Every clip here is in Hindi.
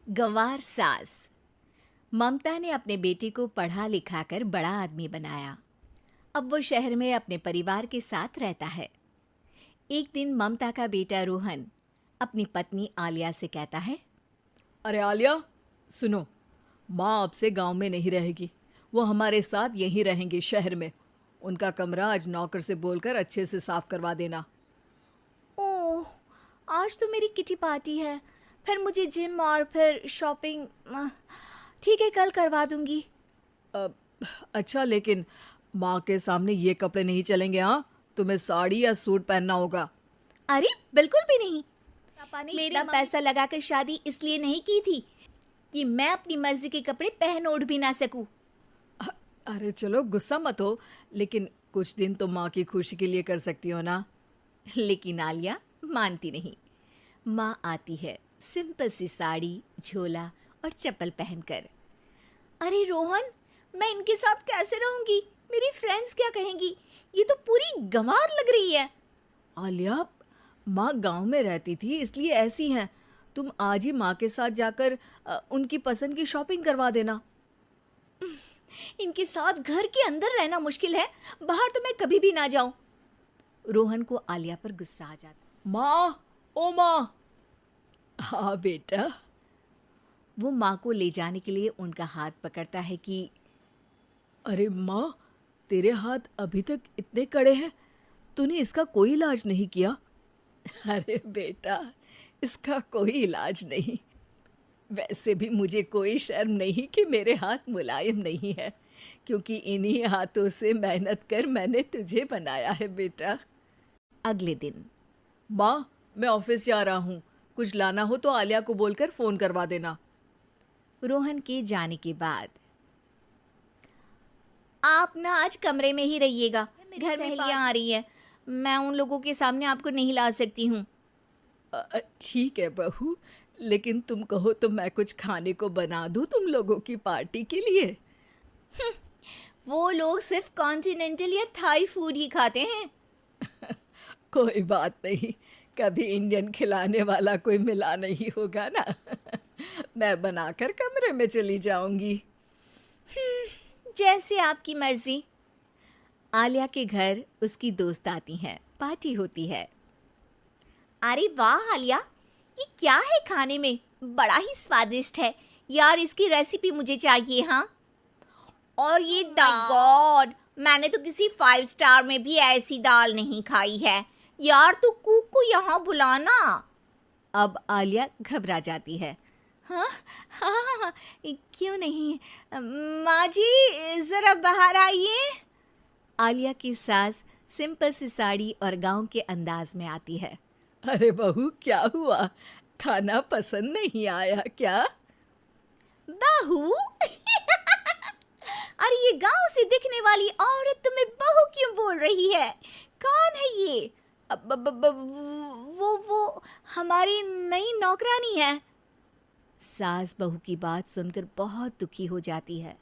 गंवार सास। ममता ने अपने बेटे को पढ़ा लिखाकर बड़ा आदमी बनाया। अब वो शहर में अपने परिवार के साथ रहता है। एक दिन ममता का बेटा रोहन अपनी पत्नी आलिया से कहता है, अरे आलिया, सुनो, माँ अब से गांव में नहीं रहेगी। वो हमारे साथ यहीं रहेंगी शहर में। उनका कमरा आज नौकर से बोलकर अच्छे से साफ करवा देना। ओह, आज तो मेरी किटी पार्टी है, फिर मुझे जिम और फिर शॉपिंग। ठीक है, कल करवा दूंगी। अ, अच्छा, लेकिन माँ के सामने ये कपड़े नहीं चलेंगे। हाँ, तुम्हें साड़ी या सूट पहनना होगा। अरे बिल्कुल भी नहीं। पापा ने मेरा पैसा लगाकर शादी इसलिए नहीं की थी कि मैं अपनी मर्जी के कपड़े पहन ओढ़ भी ना सकूं। अरे चलो, गुस्सा मत हो, लेकिन कुछ दिन तो माँ की खुशी के लिए कर सकती हो ना। लेकिन आलिया मानती नहीं। माँ आती है सिंपल सी साड़ी, झोला और चप्पल पहनकर। अरे रोहन, मैं इनके साथ कैसे रहूंगी? मेरी फ्रेंड्स क्या कहेंगी? ये तो पूरी गंवार लग रही है। आलिया, माँ गांव में रहती थी इसलिए ऐसी हैं। तुम आज ही माँ के साथ जाकर उनकी पसंद की शॉपिंग करवा देना। इनके साथ घर के अंदर रहना मुश्किल है, बाहर तो मैं कभी भी ना जाऊं। रोहन को आलिया पर गुस्सा आ जाता। माँ, ओ माँ। हाँ बेटा। वो माँ को ले जाने के लिए उनका हाथ पकड़ता है कि अरे माँ, तेरे हाथ अभी तक इतने कड़े हैं, तूने इसका कोई इलाज नहीं किया? अरे बेटा, इसका कोई इलाज नहीं। वैसे भी मुझे कोई शर्म नहीं कि मेरे हाथ मुलायम नहीं है, क्योंकि इन्हीं हाथों से मेहनत कर मैंने तुझे बनाया है बेटा। अगले दिन। माँ, मैं ऑफिस जा रहा हूँ। कुछ लाना हो तो आलिया को बोलकर फ़ोन करवा देना। रोहन के जाने के बाद। आप ना आज कमरे में ही रहिएगा, घर में सहेलियां आ रही है, मैं उन लोगों के सामने आपको नहीं ला सकती हूँ। ठीक है बहू, लेकिन तुम कहो तो मैं कुछ खाने को बना दूँ तुम लोगों की पार्टी के लिए। वो लोग सिर्फ कॉन्टिनेंटल या थाई फूड ही खाते हैं। कोई बात नहीं, कभी इंडियन खिलाने वाला कोई मिला नहीं होगा ना। मैं बनाकर कमरे में चली जाऊंगी। जैसे आपकी मर्जी। आलिया के घर उसकी दोस्त आती हैं, पार्टी होती है। अरे वाह आलिया, ये क्या है खाने में? बड़ा ही स्वादिष्ट है यार, इसकी रेसिपी मुझे चाहिए। हाँ, और ये गॉड, मैंने तो किसी 5 स्टार में भी ऐसी दाल नहीं खाई है यार, तू कुक को यहाँ बुलाना। अब आलिया घबरा जाती है। हाँ हाँ, क्यों नहीं, माँ जी जरा बाहर आइए। आलिया की सास सिंपल सी साड़ी और गांव के अंदाज में आती है। अरे बहू, क्या हुआ? खाना पसंद नहीं आया क्या? बहू? अरे ये गांव से दिखने वाली औरत तुम्हें बहू क्यों बोल रही है? कौन है ये? वो हमारी नई नौकरानी है। सास बहू की बात सुनकर बहुत दुखी हो जाती है।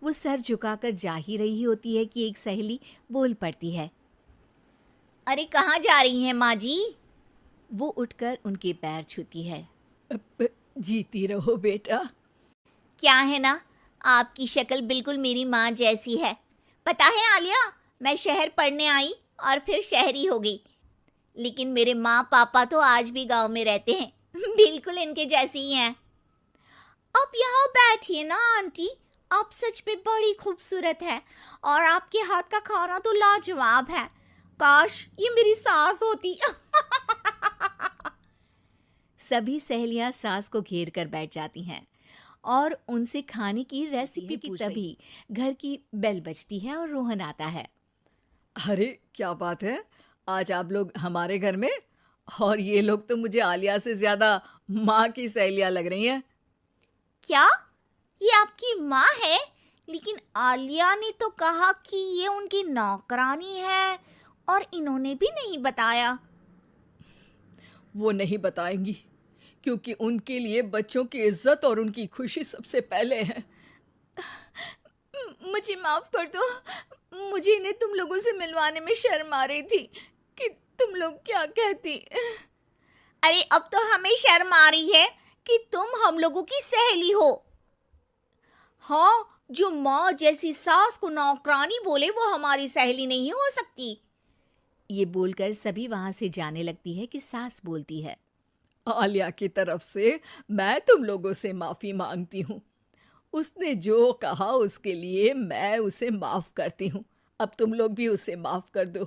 वो सर झुकाकर जा ही रही होती है कि एक सहेली बोल पड़ती है। अरे कहाँ जा रही हैं माँ जी? वो उठकर उनके पैर छूती है। जीती रहो बेटा। क्या है ना, आपकी शक्ल बिल्कुल मेरी माँ जैसी है। पता है आलिया, मैं शहर पढ़ने आई और फिर शहरी हो गई, लेकिन मेरे माँ पापा तो आज भी गांव में रहते हैं, बिल्कुल इनके जैसे ही हैं। आप यहाँ बैठिए ना आंटी, आप सच में बड़ी खूबसूरत है और आपके हाथ का खाना तो लाजवाब है। काश ये मेरी सास होती। सभी सहेलियां सास को घेर कर बैठ जाती हैं और उनसे खाने की रेसिपी पूछ रही। तभी घर की बेल बजती है और रोहन आता है। अरे क्या बात है, आज आप लोग हमारे घर में? और ये लोग तो मुझे आलिया से ज्यादा माँ की सहेलियाँ लग रही हैं। क्या ये आपकी माँ है? लेकिन आलिया ने तो कहा कि ये उनकी नौकरानी है और इन्होंने भी नहीं बताया। वो नहीं बताएंगी, क्योंकि उनके लिए बच्चों की इज्जत और उनकी खुशी सबसे पहले है। मुझे माफ कर दो, मुझे इन्हें तुम लोगों से मिलवाने में शर्म आ रही थी कि तुम लोग क्या कहती। अरे अब तो हमें शर्म आ रही है कि तुम हम लोगों की सहेली हो। हाँ, जो माँ जैसी सास को नौकरानी बोले वो हमारी सहेली नहीं हो सकती। ये बोलकर सभी वहां से जाने लगती है कि सास बोलती है, आलिया की तरफ से मैं तुम लोगों से माफी मांगती हूँ। उसने जो कहा उसके लिए मैं उसे माफ करती हूँ। अब तुम लोग भी उसे माफ कर दो,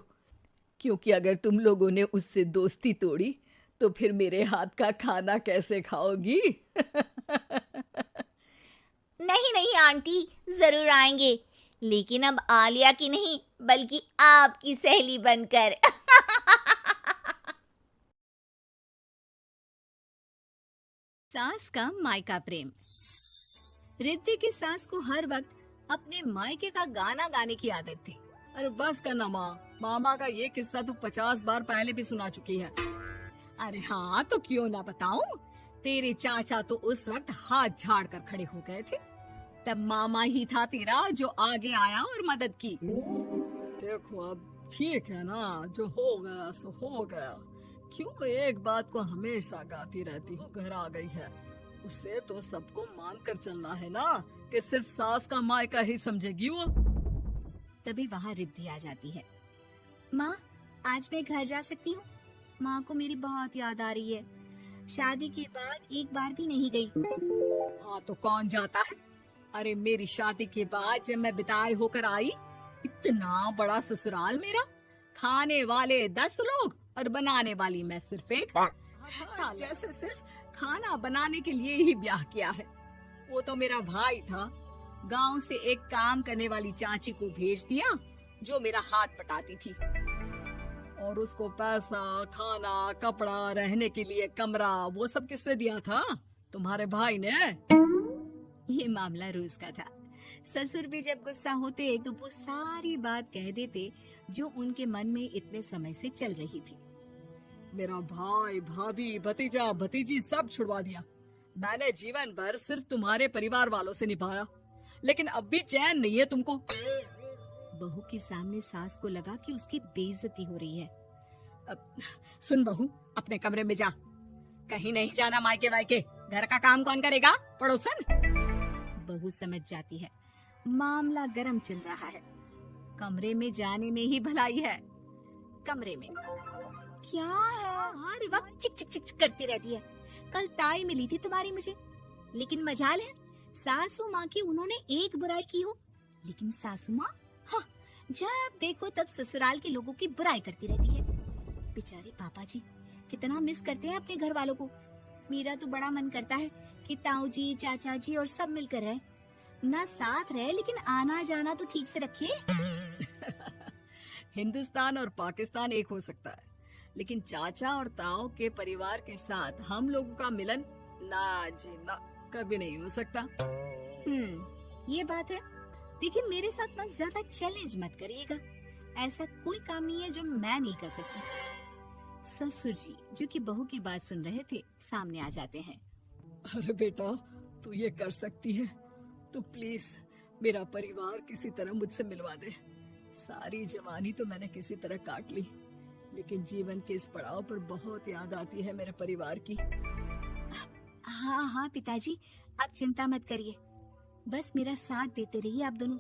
क्योंकि अगर तुम लोगों ने उससे दोस्ती तोड़ी तो फिर मेरे हाथ का खाना कैसे खाओगी? नहीं नहीं आंटी, जरूर आएंगे, लेकिन अब आलिया की नहीं बल्कि आपकी सहेली बनकर। सास का मायका प्रेम। रिद्धि की सास को हर वक्त अपने मायके का गाना गाने की आदत थी। अरे बस करना माँ, मामा का ये किस्सा तो 50 बार पहले भी सुना चुकी है। अरे हाँ, तो क्यों ना बताऊं। तेरे चाचा तो उस वक्त हाथ झाड़ कर खड़े हो गए थे। तब मामा ही था तेरा जो आगे आया और मदद की। देखो अब ठीक है ना, जो हो गया सो हो गया। क्यों एक बात को हमेशा गाती रहती हूँ, घर आ गई है उसे तो सबको मान कर चलना है ना, कि सिर्फ सास का मायका ही समझेगी वो। तभी वहाँ रिद्धि आ जाती है। माँ, आज मैं घर जा सकती हूँ? माँ को मेरी बहुत याद आ रही है। शादी के बाद एक बार भी नहीं गई। हाँ तो कौन जाता है। अरे मेरी शादी के बाद जब मैं विदाई होकर आई, इतना बड़ा ससुराल मेरा, खाने वाले 10 लोग और बनाने वाली मैं सिर्फ एक। ऐसा जैसे सिर्फ खाना बनाने के लिए ही ब्याह किया है। वो तो मेरा भाई था, गांव से एक काम करने वाली चाची को भेज दिया जो मेरा हाथ पटाती थी। और उसको पैसा, खाना, कपड़ा, रहने के लिए कमरा, वो सब किससे दिया था? तुम्हारे भाई ने। ये मामला रोज का था। ससुर भी जब गुस्सा होते तो वो सारी बात कह देते जो उनके मन में इतने समय से चल रही थी। मेरा भाई, भाभी, भतीजा, भतीजी सब छुड़वा दिया। मैंने जीवन भर सिर्फ तुम्हारे परिवार वालों से निभाया, लेकिन अब भी चैन नहीं है तुमको। बहू के सामने सास को लगा कि उसकी बेइज्जती हो रही है। अब सुन बहू, अपने कमरे में जा, कहीं नहीं जाना मायके वायके। घर का काम कौन करेगा, पड़ोसन। बहू समझ जाती है मामला गर्म चल रहा है। कमरे में जाने में ही भलाई है। कमरे में क्या है, हर वक्त चिक चिक चिक चिक करती रहती है। कल ताई मिली थी तुम्हारी मुझे, लेकिन मजाल है सासू माँ की उन्होंने एक बुराई की हो, लेकिन सासू माँ हाँ, जब देखो तब ससुराल के लोगों की बुराई करती रहती है। बेचारे पापा जी कितना मिस करते हैं अपने घर वालों को। मेरा तो बड़ा मन करता है कि ताऊ जी, चाचा जी और सब मिलकर रहे, ना साथ रहे लेकिन आना जाना तो ठीक से रखे। हिंदुस्तान और पाकिस्तान एक हो सकता है, लेकिन चाचा और ताऊ के परिवार के साथ हम लोगों का मिलन ना जी ना, कभी नहीं हो सकता। ये बात है। देखिए मेरे साथ ना ज्यादा चैलेंज मत करिएगा, ऐसा कोई काम नहीं है जो मैं नहीं कर सकती। ससुर जी जो कि बहू की बात सुन रहे थे सामने आ जाते हैं। अरे बेटा, तू ये कर सकती है तो प्लीज मेरा परिवार किसी तरह मुझसे मिलवा दे। सारी जवानी तो मैंने किसी तरह काट ली, लेकिन जीवन के इस पड़ाव पर बहुत याद आती है मेरे परिवार की। हाँ हाँ पिताजी, आप चिंता मत करिए, बस मेरा साथ देते रहिए आप दोनों।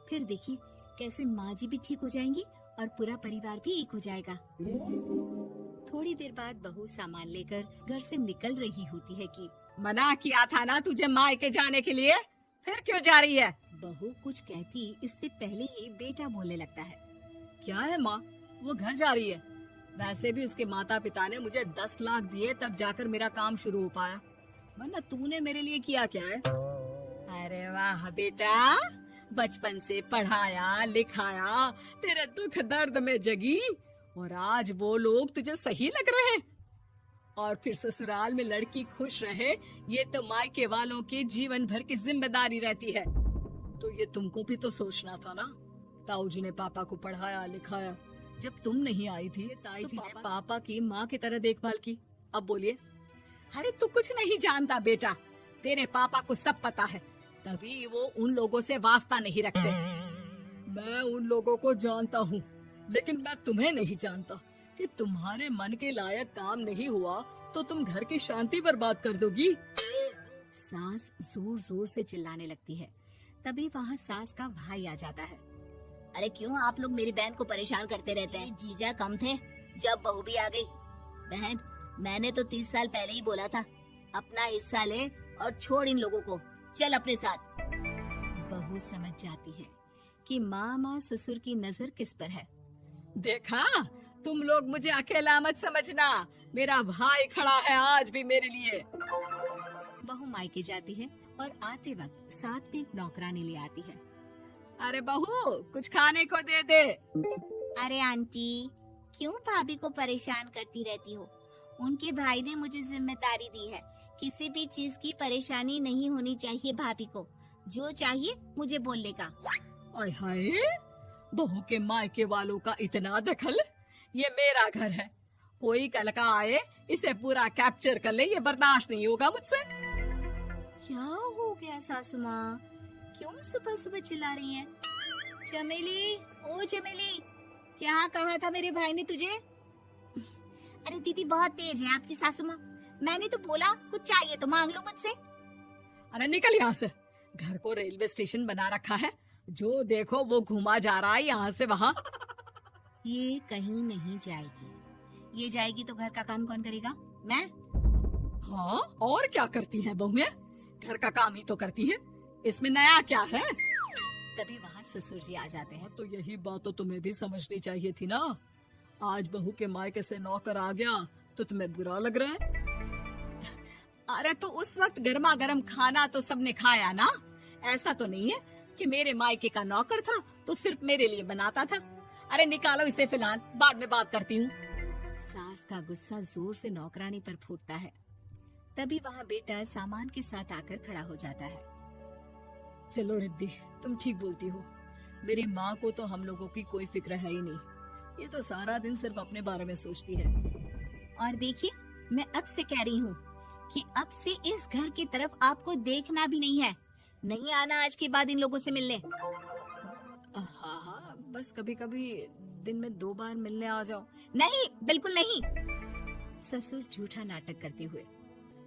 फिर देखिए कैसे माँ जी भी ठीक हो जाएंगी और पूरा परिवार भी एक हो जाएगा। थोड़ी देर बाद बहू सामान लेकर घर से निकल रही होती है कि मना किया था ना तुझे मायके जाने के लिए, फिर क्यों जा रही है। बहू कुछ कहती इससे पहले ही बेटा बोलने लगता है। क्या है माँ, वो घर जा रही है। वैसे भी उसके माता पिता ने मुझे 10 लाख दिए तब जाकर मेरा काम शुरू हो पाया, वरना तूने मेरे लिए किया क्या है? अरे वाह बेटा, बचपन से पढ़ाया लिखाया, तेरे दुख दर्द में जगी और आज वो लोग तुझे सही लग रहे हैं। और फिर ससुराल में लड़की खुश रहे, ये तो मायके वालों की जीवन भर की जिम्मेदारी रहती है। तो ये तुमको भी तो सोचना था ना। ताऊ जी ने पापा को पढ़ाया लिखाया, जब तुम नहीं आई थी ताई जी ने पापा की माँ की तरह देखभाल की। अब बोलिए। अरे तू कुछ नहीं जानता बेटा, तेरे पापा को सब पता है, तभी वो उन लोगों से वास्ता नहीं रखते। मैं उन लोगों को जानता हूँ, लेकिन मैं तुम्हें नहीं जानता कि तुम्हारे मन के लायक काम नहीं हुआ तो तुम घर की शांति बर्बाद कर दोगी। सास जोर जोर से चिल्लाने लगती है। तभी वहाँ सास का भाई आ जाता है। अरे क्यों आप लोग मेरी बहन को परेशान करते रहते हैं? जीजा कम थे जब बहू भी आ गई। बहन, मैंने तो 30 साल पहले ही बोला था, अपना हिस्सा ले और छोड़ इन लोगों को, चल अपने साथ। बहू समझ जाती है कि मामा ससुर की नजर किस पर है। देखा, तुम लोग मुझे अकेला मत समझना, मेरा भाई खड़ा है आज भी मेरे लिए। बहू मायके जाती है और आते वक्त साथ में एक नौकरानी ले आती है। अरे बहू, कुछ खाने को दे दे। अरे आंटी, क्यों भाभी को परेशान करती रहती हो? उनके भाई ने मुझे जिम्मेदारी दी है, किसी भी चीज की परेशानी नहीं होनी चाहिए भाभी को। जो चाहिए मुझे बोलने का। आय हाय, बहू के मायके वालों का इतना दखल। ये मेरा घर है, कोई कल का आए इसे पूरा कैप्चर कर ले, ये बर्दाश्त नहीं होगा मुझसे। क्या हो गया सासू माँ, क्यों सुबह सुबह चिल्ला रही हैं? चमेली, ओ चमेली, क्या कहा था मेरे भाई ने तुझे? अरे दीदी बहुत तेज है आपकी सासू माँ, मैंने तो बोला कुछ चाहिए तो मांग लो मुझसे। अरे निकल यहाँ से, घर को रेलवे स्टेशन बना रखा है, जो देखो वो घुमा जा रहा है यहाँ से वहाँ। ये कहीं नहीं जाएगी, ये जाएगी तो घर का काम कौन करेगा? मैं। हाँ, और क्या करती हैं बहुएं? घर का काम ही तो करती हैं, इसमें नया क्या है? तभी वहाँ ससुर जी आ जाते हैं। तो यही बात तो तुम्हें भी समझनी चाहिए थी ना। आज बहू के मायके से नौकर आ गया तो तुम्हें बुरा लग रहा है? अरे तो उस वक्त गर्मा गर्म खाना तो सबने खाया ना। ऐसा तो नहीं है कि मेरे मायके का नौकर था तो सिर्फ मेरे लिए बनाता था। अरे निकालो इसे फिलहाल, बाद में बात करती हूँ। सास का गुस्सा जोर से नौकरानी पर फूटता है। तभी वहाँ बेटा सामान के साथ आकर खड़ा हो जाता है। चलो रिद्धि, तुम ठीक बोलती हो, मेरी माँ को तो हम लोगों की कोई फिक्र है ही नहीं, ये तो सारा दिन सिर्फ अपने बारे में सोचती है। और देखिए, मैं अब से कह रही हूँ कि अब से इस घर की तरफ आपको देखना भी नहीं है, नहीं आना आज के बाद इन लोगों से मिलने। हाँ, बस कभी कभी दिन में 2 बार मिलने आ जाओ। नहीं, बिल्कुल नहीं। ससुर झूठा नाटक करते हुए,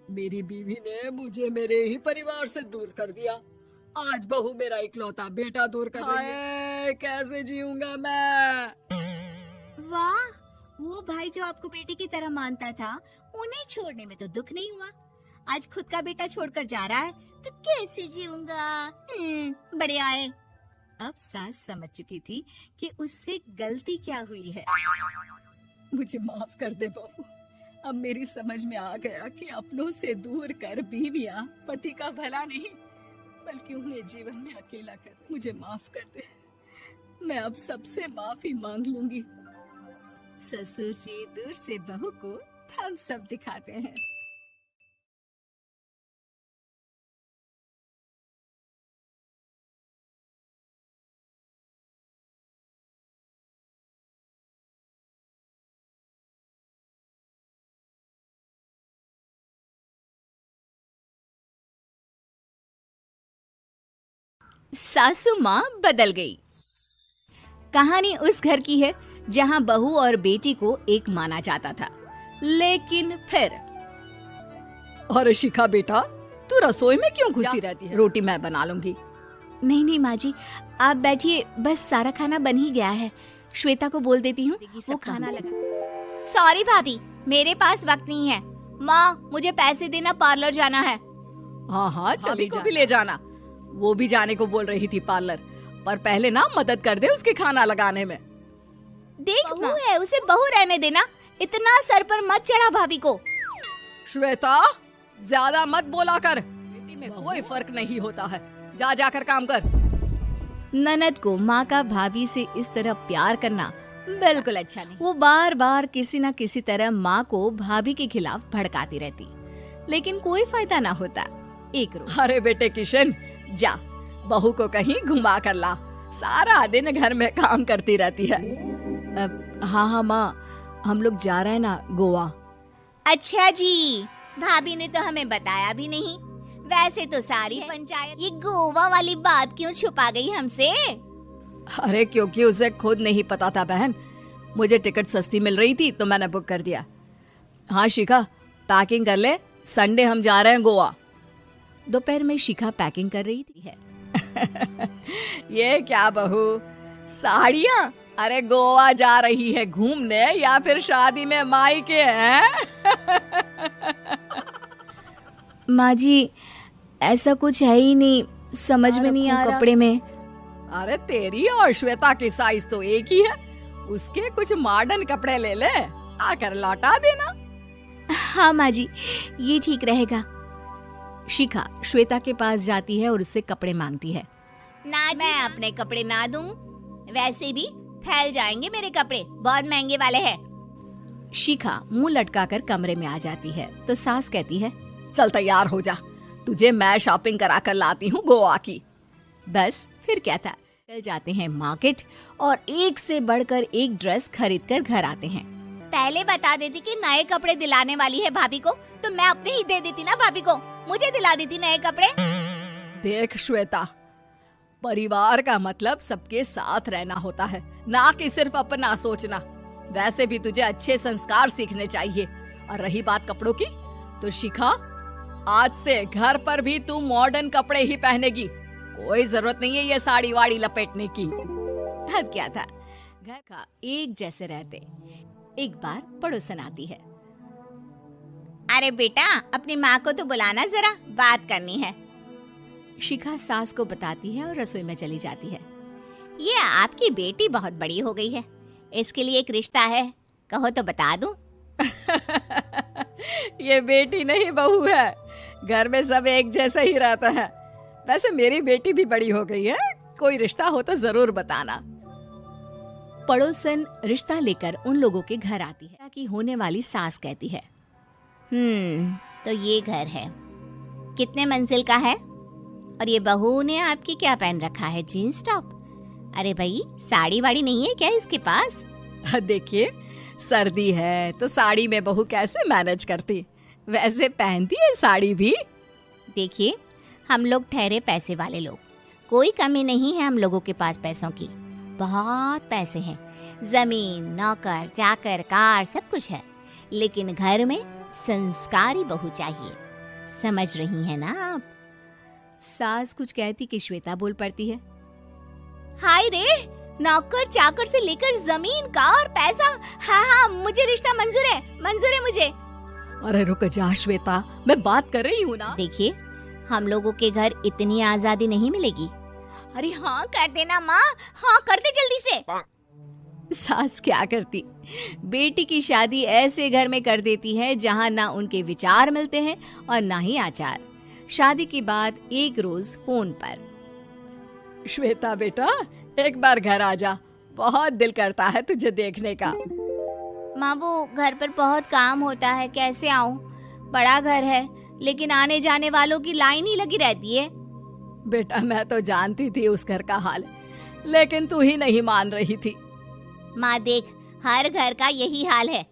मेरी बीवी ने मुझे मेरे ही परिवार से दूर कर दिया, आज बहू मेरा इकलौता बेटा दूर कर रही है, कैसे जीऊंगा मैं? वाह, वो भाई जो आपको बेटे की तरह मानता था, उन्हें छोड़ने में तो दुख नहीं हुआ। आज खुद का बेटा छोड़कर जा रहा है तो कैसे जीऊंगा? बढ़िया है। अब सास समझ चुकी थी कि उससे गलती क्या हुई है। मुझे माफ कर दे बहू, अब मेरी समझ में आ गया कि अपनों से दूर कर बीवियां पति का भला नहीं बल्कि उन्हें जीवन में अकेला कर। मुझे माफ कर दे, मैं अब सबसे माफी मांग लूंगी। ससुर जी दूर से बहू को थम्स अप दिखाते हैं। सासू माँ बदल गई। कहानी उस घर की है जहाँ बहू और बेटी को एक माना जाता था, लेकिन फिर। अरे शिखा बेटा, तू रसोई में क्यों घुसी रहती है? रोटी मैं बना लूंगी। नहीं नहीं माँ जी, आप बैठिए, बस सारा खाना बन ही गया है। श्वेता को बोल देती हूँ, वो खाना लगा। सॉरी भाभी, मेरे पास वक्त नहीं है। माँ, मुझे पैसे देना, पार्लर जाना है। हाँ हाँ, चली को भी ले जाना। वो भी जाने को बोल रही थी पार्लर, पर पहले ना मदद कर दे उसके खाना लगाने में। देख बहू है, उसे बहू रहने देना, इतना सर पर मत चढ़ा भाभी को। श्वेता, ज्यादा मत बोला कर, बेटी में कोई फर्क नहीं होता है, जा जाकर काम कर। ननद को माँ का भाभी से इस तरह प्यार करना बिल्कुल अच्छा नहीं। वो बार बार किसी न किसी तरह माँ को भाभी के खिलाफ भड़काती रहती, लेकिन कोई फायदा ना होता। एक रोज, अरे बेटे किशन, जा बहू को कहीं घुमा कर ला, सारा दिन घर में काम करती रहती है। हाँ हाँ माँ, हम लोग जा रहे हैं ना गोवा। अच्छा जी, भाभी ने तो हमें बताया भी नहीं। वैसे तो सारी पंचायत ये गोवा वाली बात क्यों छुपा गई हमसे? अरे क्योंकि उसे खुद नहीं पता था बहन, मुझे टिकट सस्ती मिल रही थी तो मैंने बुक कर दिया। हाँ शिखा, पैकिंग कर ले, संडे हम जा रहे हैं गोवा। दोपहर में शिखा पैकिंग कर रही थी है। ये क्या बहू, साड़ियाँ? अरे गोवा जा रही है घूमने या फिर शादी में मायके हैं? माँ जी ऐसा कुछ है ही नहीं, समझ में नहीं आ रहा कपड़े में। अरे तेरी और श्वेता की साइज तो एक ही है, उसके कुछ मॉडर्न कपड़े ले ले, आकर लौटा देना। हाँ माँ जी ये ठीक रहेगा। शिखा श्वेता के पास जाती है और उससे कपड़े मांगती है। ना मैं अपने कपड़े ना दूं, वैसे भी फैल जाएंगे मेरे कपड़े, बहुत महंगे वाले हैं। शिखा मुंह लटकाकर कमरे में आ जाती है तो सास कहती है, चल तैयार हो जा, तुझे मैं शॉपिंग करा कर लाती हूँ गोवा की। बस फिर क्या था, चल जाते हैं मार्केट और एक से बढ़कर एक ड्रेस खरीद कर घर आते हैं। पहले बता देती कि नए कपड़े दिलाने वाली है भाभी को, तो मैं अपने ही दे देती ना भाभी को, मुझे दिला देती नए कपड़े। देख श्वेता, परिवार का मतलब सबके साथ रहना होता है, ना कि सिर्फ अपना सोचना। वैसे भी तुझे अच्छे संस्कार सीखने चाहिए। और रही बात कपड़ों की, तो शिखा आज से घर पर भी तू मॉडर्न कपड़े ही पहनेगी, कोई जरूरत नहीं है ये साड़ी वाड़ी लपेटने की। अब क्या था, घर का एक जैसे रहते। एक बार पड़ोसन आती है। अरे बेटा अपनी माँ को तो बुलाना जरा, बात करनी है। शिखा सास को बताती है और रसोई में चली जाती है। ये आपकी बेटी बहुत बड़ी हो गई है, इसके लिए एक रिश्ता है, कहो तो बता दूं। ये बेटी नहीं बहू है, घर में सब एक जैसा ही रहता है। वैसे मेरी बेटी भी बड़ी हो गई है, कोई रिश्ता हो तो जरूर बताना। पड़ोसन रिश्ता लेकर उन लोगों के घर आती है कि होने वाली सास कहती है, तो ये घर है, कितने मंजिल का है? और ये बहू ने आपकी क्या पहन रखा है, जीन्स टॉप? अरे भाई साड़ी वाड़ी नहीं है क्या इसके पास? देखिए सर्दी है तो साड़ी में बहू कैसे मैनेज करती, वैसे पहनती है साड़ी भी। देखिए हम लोग ठहरे पैसे वाले लोग, कोई कमी नहीं है हम लोगों के पास पैसों की, बहुत पैसे हैं, जमीन नौकर चाकर कार सब कुछ है, लेकिन घर में संस्कारी बहू चाहिए, समझ रही हैं ना आप? सास कुछ कहती कि श्वेता बोल पड़ती है, हाय रे, नौकर चाकर से लेकर जमीन कार पैसा, हाँ मुझे रिश्ता मंजूर है मुझे। अरे रुक जा श्वेता, मैं बात कर रही हूँ ना। देखिए हम लोगों के घर इतनी आजादी नहीं मिलेगी। अरे हाँ कर देना माँ, हाँ कर दे जल्दी से। सास क्या करती, बेटी की शादी ऐसे घर में कर देती है जहाँ ना उनके विचार मिलते हैं और ना ही आचार। शादी के बाद एक रोज फोन पर, श्वेता बेटा एक बार घर आ जा, बहुत दिल करता है तुझे देखने का। माँ वो घर पर बहुत काम होता है, कैसे आऊँ? बड़ा घर है लेकिन आने जाने वालों की लाइन ही लगी रहती है। बेटा मैं तो जानती थी उस घर का हाल, लेकिन तू ही नहीं मान रही थी। माँ देख हर घर का यही हाल है,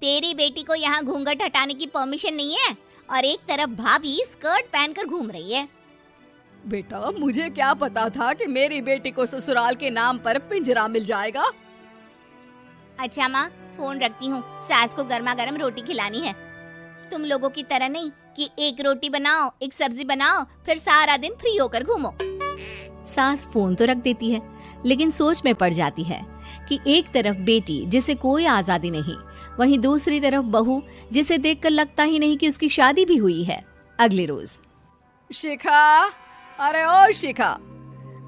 तेरी बेटी को यहाँ घूंघट हटाने की परमिशन नहीं है और एक तरफ भाभी स्कर्ट पहनकर घूम रही है। बेटा मुझे क्या पता था कि मेरी बेटी को ससुराल के नाम पर पिंजरा मिल जाएगा। अच्छा माँ फोन रखती हूँ, सास को गर्मा गर्म रोटी खिलानी है। तुम लोगों की तरह नहीं कि एक रोटी बनाओ एक सब्जी बनाओ फिर सारा दिन फ्री होकर घूमो। सास फोन तो रख देती है लेकिन सोच में पड़ जाती है कि एक तरफ बेटी जिसे कोई आजादी नहीं, वहीं दूसरी तरफ बहू जिसे देखकर लगता ही नहीं कि उसकी शादी भी हुई है। अगले रोज, शिखा, अरे ओ शिखा।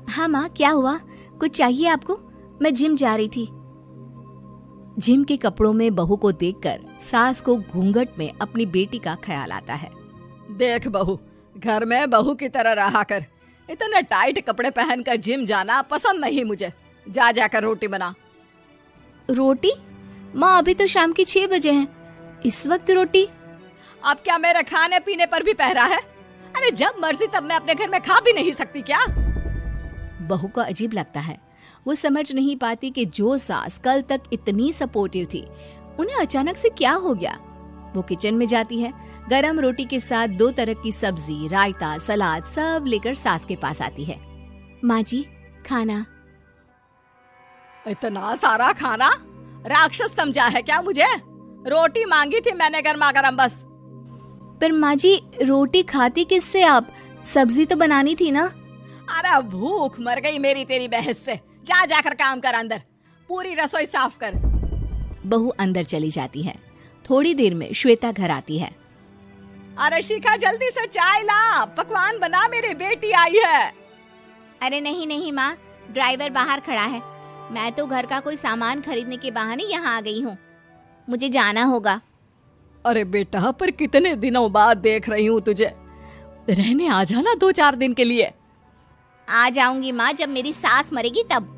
हाँ माँ क्या हुआ, कुछ चाहिए आपको? मैं जिम जा रही थी। जिम के कपड़ों में बहू को देखकर सास को घूंघट में अपनी बेटी का ख्याल आता है। देख बहू, घर में बहू की तरह रहा कर, इतने टाइट कपड़े पहनकर जिम जाना पसंद नहीं मुझे। जा जाकर रोटी बना। रोटी? माँ अभी तो शाम के 6 बजे हैं, इस वक्त रोटी? अब क्या मेरे खाने पीने पर भी पहरा है? अरे जब मर्जी तब मैं अपने घर में खा भी नहीं सकती क्या? बहू को अजीब लगता है, वो समझ नहीं पाती कि जो सास कल तक इतनी सपोर्टिव थी उन्हें अचानक से क्या हो गया। वो किचन में जाती है, गरम रोटी के साथ 2 तरह की सब्जी, रायता, सलाद सब लेकर सास के पास आती है। माँ जी खाना। इतना सारा खाना? राक्षस समझा है क्या मुझे? रोटी मांगी थी मैंने गर्मा गर्म बस। पर माँ जी रोटी खाती किससे आप? सब्जी तो बनानी थी ना। अरे भूख मर गई मेरी तेरी बहस से। जा जाकर काम कर, अंदर पूरी रसोई साफ कर। बहू अंदर चली जाती है। थोड़ी देर में श्वेता घर आती है। अरे शिखा जल्दी से चाय ला, पकवान बना, मेरी बेटी आई है। अरे नहीं नहीं माँ, ड्राइवर बाहर खड़ा है। मैं तो घर का कोई सामान खरीदने के बहाने यहाँ आ गई हूँ। मुझे जाना होगा। अरे बेटा, पर कितने दिनों बाद देख रही हूँ तुझे, रहने आ जाना 2-4 दिन के लिए। आ जाऊंगी माँ, जब मेरी सास मरेगी तब।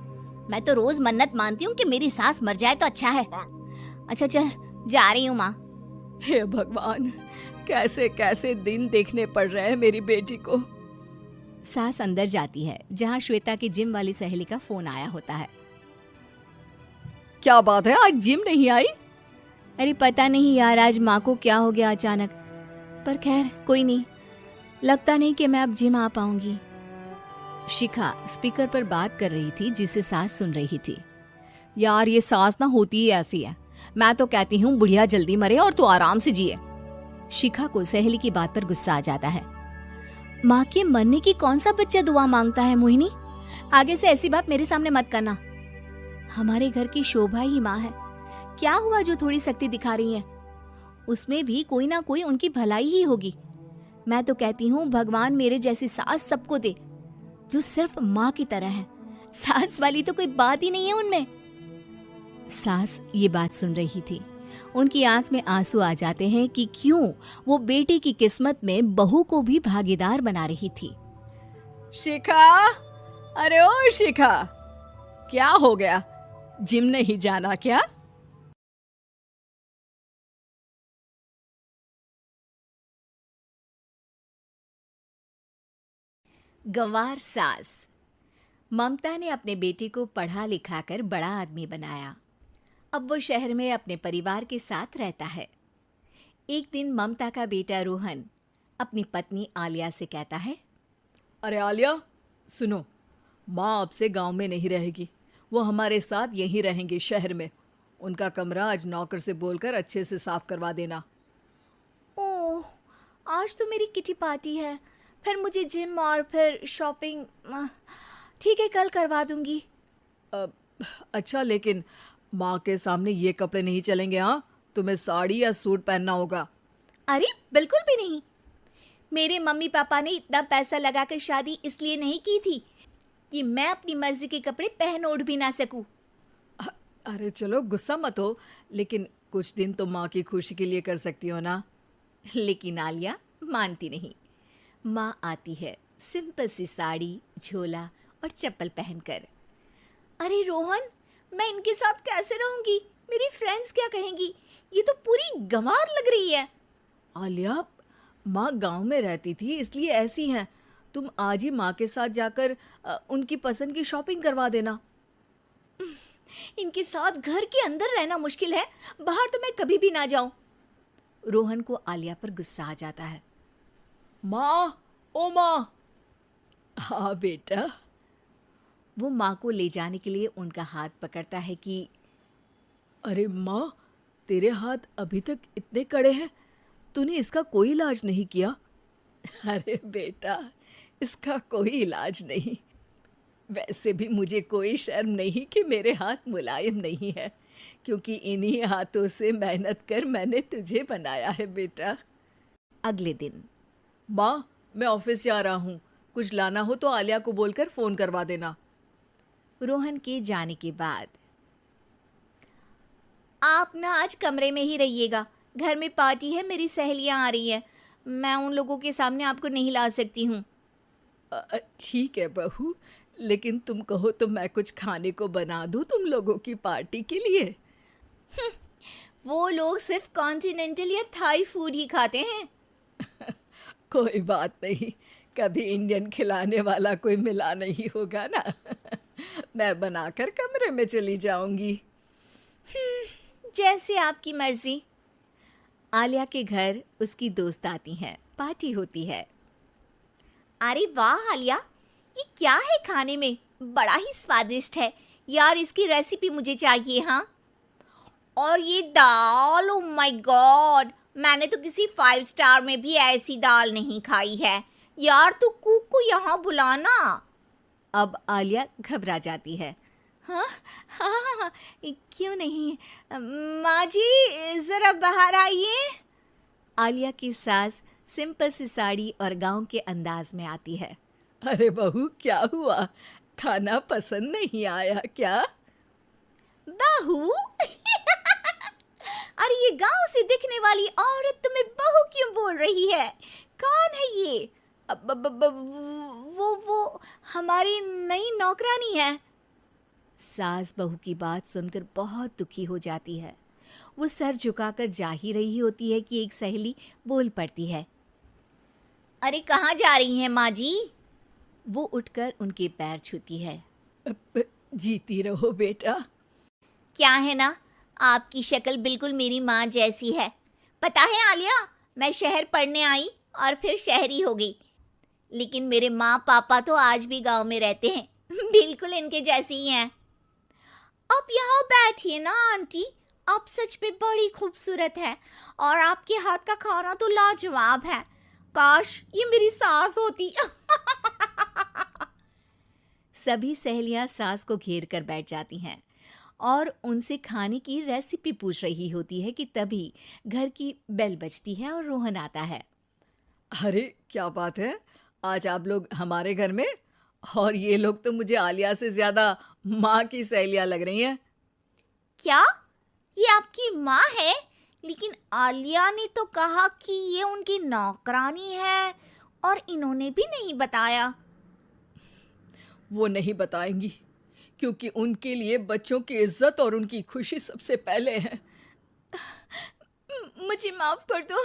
मैं तो रोज मन्नत मानती हूँ कि मेरी सास मर जाए तो अच्छा है। अच्छा चल, जा रही हूँ माँ। हे भगवान, कैसे कैसे दिन देखने पड़ रहे हैं मेरी बेटी को। सास अंदर जाती है, जहाँ श्वेता की जिम वाली सहेली का फोन आया होता है। क्या बात है, आज जिम नहीं आई? अरे पता नहीं यार, आज माँ को क्या हो गया अचानक। पर खैर कोई नहीं, लगता नहीं कि मैं अब जिम आ पाऊंगी। शिखा स्पीकर पर बात कर रही थी, जिसे सास सुन रही थी। यार ये सास ना होती ही ऐसी है। मैं तो कहती हूँ बुढ़िया जल्दी मरे और तू आराम से जिए। शिखा को सहेली की बात पर गुस्सा आ जाता है। माँ के मरने की कौन सा बच्चा दुआ मांगता है मोहिनी? आगे से ऐसी बात मेरे सामने मत करना। हमारे घर की शोभा ही माँ है। क्या हुआ जो थोड़ी शक्ति दिखा रही है? उसमें भी कोई ना कोई उनकी भलाई ही होगी। मैं तो कहती हूँ भगवान मेरे जैसी सास सबको दे, जो सिर्फ माँ की तरह है। सास वाली तो कोई बात ही नहीं है उनमें। सास ये बात सुन रही थी। उनकी आंख में आंसू आ जाते हैं कि क्यों वो बेटे की किस्मत में बहू को भी भागीदार बना रही थी। शिखा, अरे ओ शिखा, क्या हो गया? जिम नहीं जाना क्या? गंवार सास। ममता ने अपने बेटे को पढ़ा लिखा कर बड़ा आदमी बनाया। अब वो शहर में अपने परिवार के साथ रहता है। एक दिन ममता का बेटा रोहन अपनी पत्नी आलिया से कहता है, अरे आलिया सुनो, माँ अब से गांव में नहीं रहेगी, वो हमारे साथ यहीं रहेंगी शहर में। उनका कमरा आज नौकर से बोलकर अच्छे से साफ करवा देना। ओह, आज तो मेरी किटी पार्टी है, फिर मुझे जिम और फिर शॉपिंग। ठीक है, कल करवा दूंगी। अच्छा, लेकिन माँ के सामने ये कपड़े नहीं चलेंगे। हाँ, तुम्हें साड़ी या सूट पहनना होगा। अरे बिल्कुल भी नहीं। मेरे मम्मी पापा ने इतना पैसा लगाकर शादी इसलिए नहीं की थी कि मैं अपनी मर्जी के कपड़े पहन ओढ़ भी ना सकूं। अरे चलो गुस्सा मत हो, लेकिन कुछ दिन तो माँ की खुशी के लिए कर सकती हो ना। लेकिन आलिया मानती नहीं। माँ आती है सिंपल सी साड़ी, झोला और चप्पल पहनकर। अरे रोहन, मैं इनके साथ कैसे रहूंगी? मेरी फ्रेंड्स क्या कहेंगी? ये तो पूरी गंवार लग रही है। आलिया, माँ गांव में रहती थी इसलिए ऐसी हैं। तुम आज ही माँ के साथ जाकर उनकी पसंद की शॉपिंग करवा देना। इनके साथ घर के अंदर रहना मुश्किल है, बाहर तो मैं कभी भी ना जाऊं। रोहन को आलिया पर गुस्सा आ जाता है। माँ, ओ माँ। हाँ बेटा। वो माँ को ले जाने के लिए उनका हाथ पकड़ता है कि अरे माँ, तेरे हाथ अभी तक इतने कड़े हैं, तूने इसका कोई इलाज नहीं किया? अरे बेटा, इसका कोई इलाज नहीं। वैसे भी मुझे कोई शर्म नहीं कि मेरे हाथ मुलायम नहीं है, क्योंकि इन्हीं हाथों से मेहनत कर मैंने तुझे बनाया है बेटा। अगले दिन। माँ, मैं ऑफिस जा रहा हूँ, कुछ लाना हो तो आलिया को बोलकर फ़ोन करवा देना। रोहन के जाने के बाद, आप ना आज कमरे में ही रहिएगा, घर में पार्टी है, मेरी सहेलियां आ रही हैं, मैं उन लोगों के सामने आपको नहीं ला सकती हूँ। ठीक है बहू, लेकिन तुम कहो तो मैं कुछ खाने को बना दूँ तुम लोगों की पार्टी के लिए। वो लोग सिर्फ कॉन्टिनेंटल या थाई फूड ही खाते हैं। कोई बात नहीं, कभी इंडियन खिलाने वाला कोई मिला नहीं होगा ना। मैं बनाकर कमरे में चली जाऊंगी। जैसे आपकी मर्जी। आलिया के घर उसकी दोस्त आती हैं, पार्टी होती है। अरे वाह आलिया, ये क्या है खाने में? बड़ा ही स्वादिष्ट है यार, इसकी रेसिपी मुझे चाहिए। हाँ, और ये दाल, ओ माय गॉड, मैंने तो किसी 5 स्टार में भी ऐसी दाल नहीं खाई है। यार तू कूक को यहाँ बुलाना। अब आलिया घबरा जाती है। हाँ हाँ हाँ, क्यों नहीं, माँ जी जरा बाहर आइए। आलिया की सास सिंपल सी साड़ी और गांव के अंदाज में आती है। अरे बहू, क्या हुआ? खाना पसंद नहीं आया क्या? बहू अरे ये गांव से दिखने वाली औरत तुम्हें बहू क्यों बोल रही है? कौन है ये? वो हमारी नई नौकरानी है। सास बहू की बात सुनकर बहुत दुखी हो जाती है। वो सर झुकाकर जा ही रही होती है कि एक सहेली बोल पड़ती है। अरे कहाँ जा रही हैं माँ जी? वो उठकर उनके पैर छूती है। जीती रहो बेटा। क्या है ना, आपकी शक्ल बिल्कुल मेरी माँ जैसी है। पता है आलिया, मैं शहर पढ़ने आई और फिर शहरी हो गई, लेकिन मेरे माँ पापा तो आज भी गांव में रहते हैं, बिल्कुल इनके जैसे ही हैं। आप यहाँ बैठिए ना आंटी, आप सच में बड़ी खूबसूरत है और आपके हाथ का खाना तो लाजवाब है। काश ये मेरी सास होती। सभी सहेलियां सास को घेर कर बैठ जाती हैं और उनसे खाने की रेसिपी पूछ रही होती है कि तभी घर की बेल बजती है और रोहन आता है। अरे क्या बात है, आज आप लोग हमारे घर में? और ये लोग तो मुझे आलिया से ज्यादा माँ की सहेलियां लग रही हैं। क्या ये आपकी माँ है? लेकिन आलिया ने तो कहा कि ये उनकी नौकरानी है और इन्होंने भी नहीं बताया। वो नहीं बताएंगी क्योंकि उनके लिए बच्चों की इज्जत और उनकी खुशी सबसे पहले है। मुझे माफ कर दो,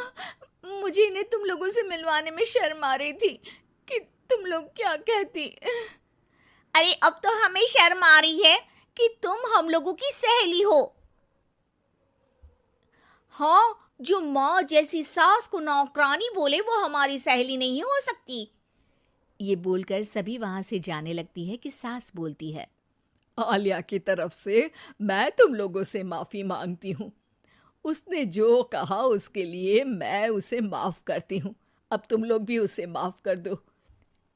मुझे इन्हें तुम लोगों से मिलवाने में शर्म आ रही थी कि तुम लोग क्या कहती। अरे अब तो हमें शर्म आ रही है कि तुम हम लोगों की सहेली हो। हाँ, जो माँ जैसी सास को नौकरानी बोले वो हमारी सहेली नहीं हो सकती। ये बोलकर सभी वहां से जाने लगती है कि सास बोलती है। आलिया की तरफ से मैं तुम लोगों से माफ़ी मांगती हूँ। उसने जो कहा उसके लिए मैं उसे माफ़ करती हूँ। अब तुम लोग भी उसे माफ़ कर दो,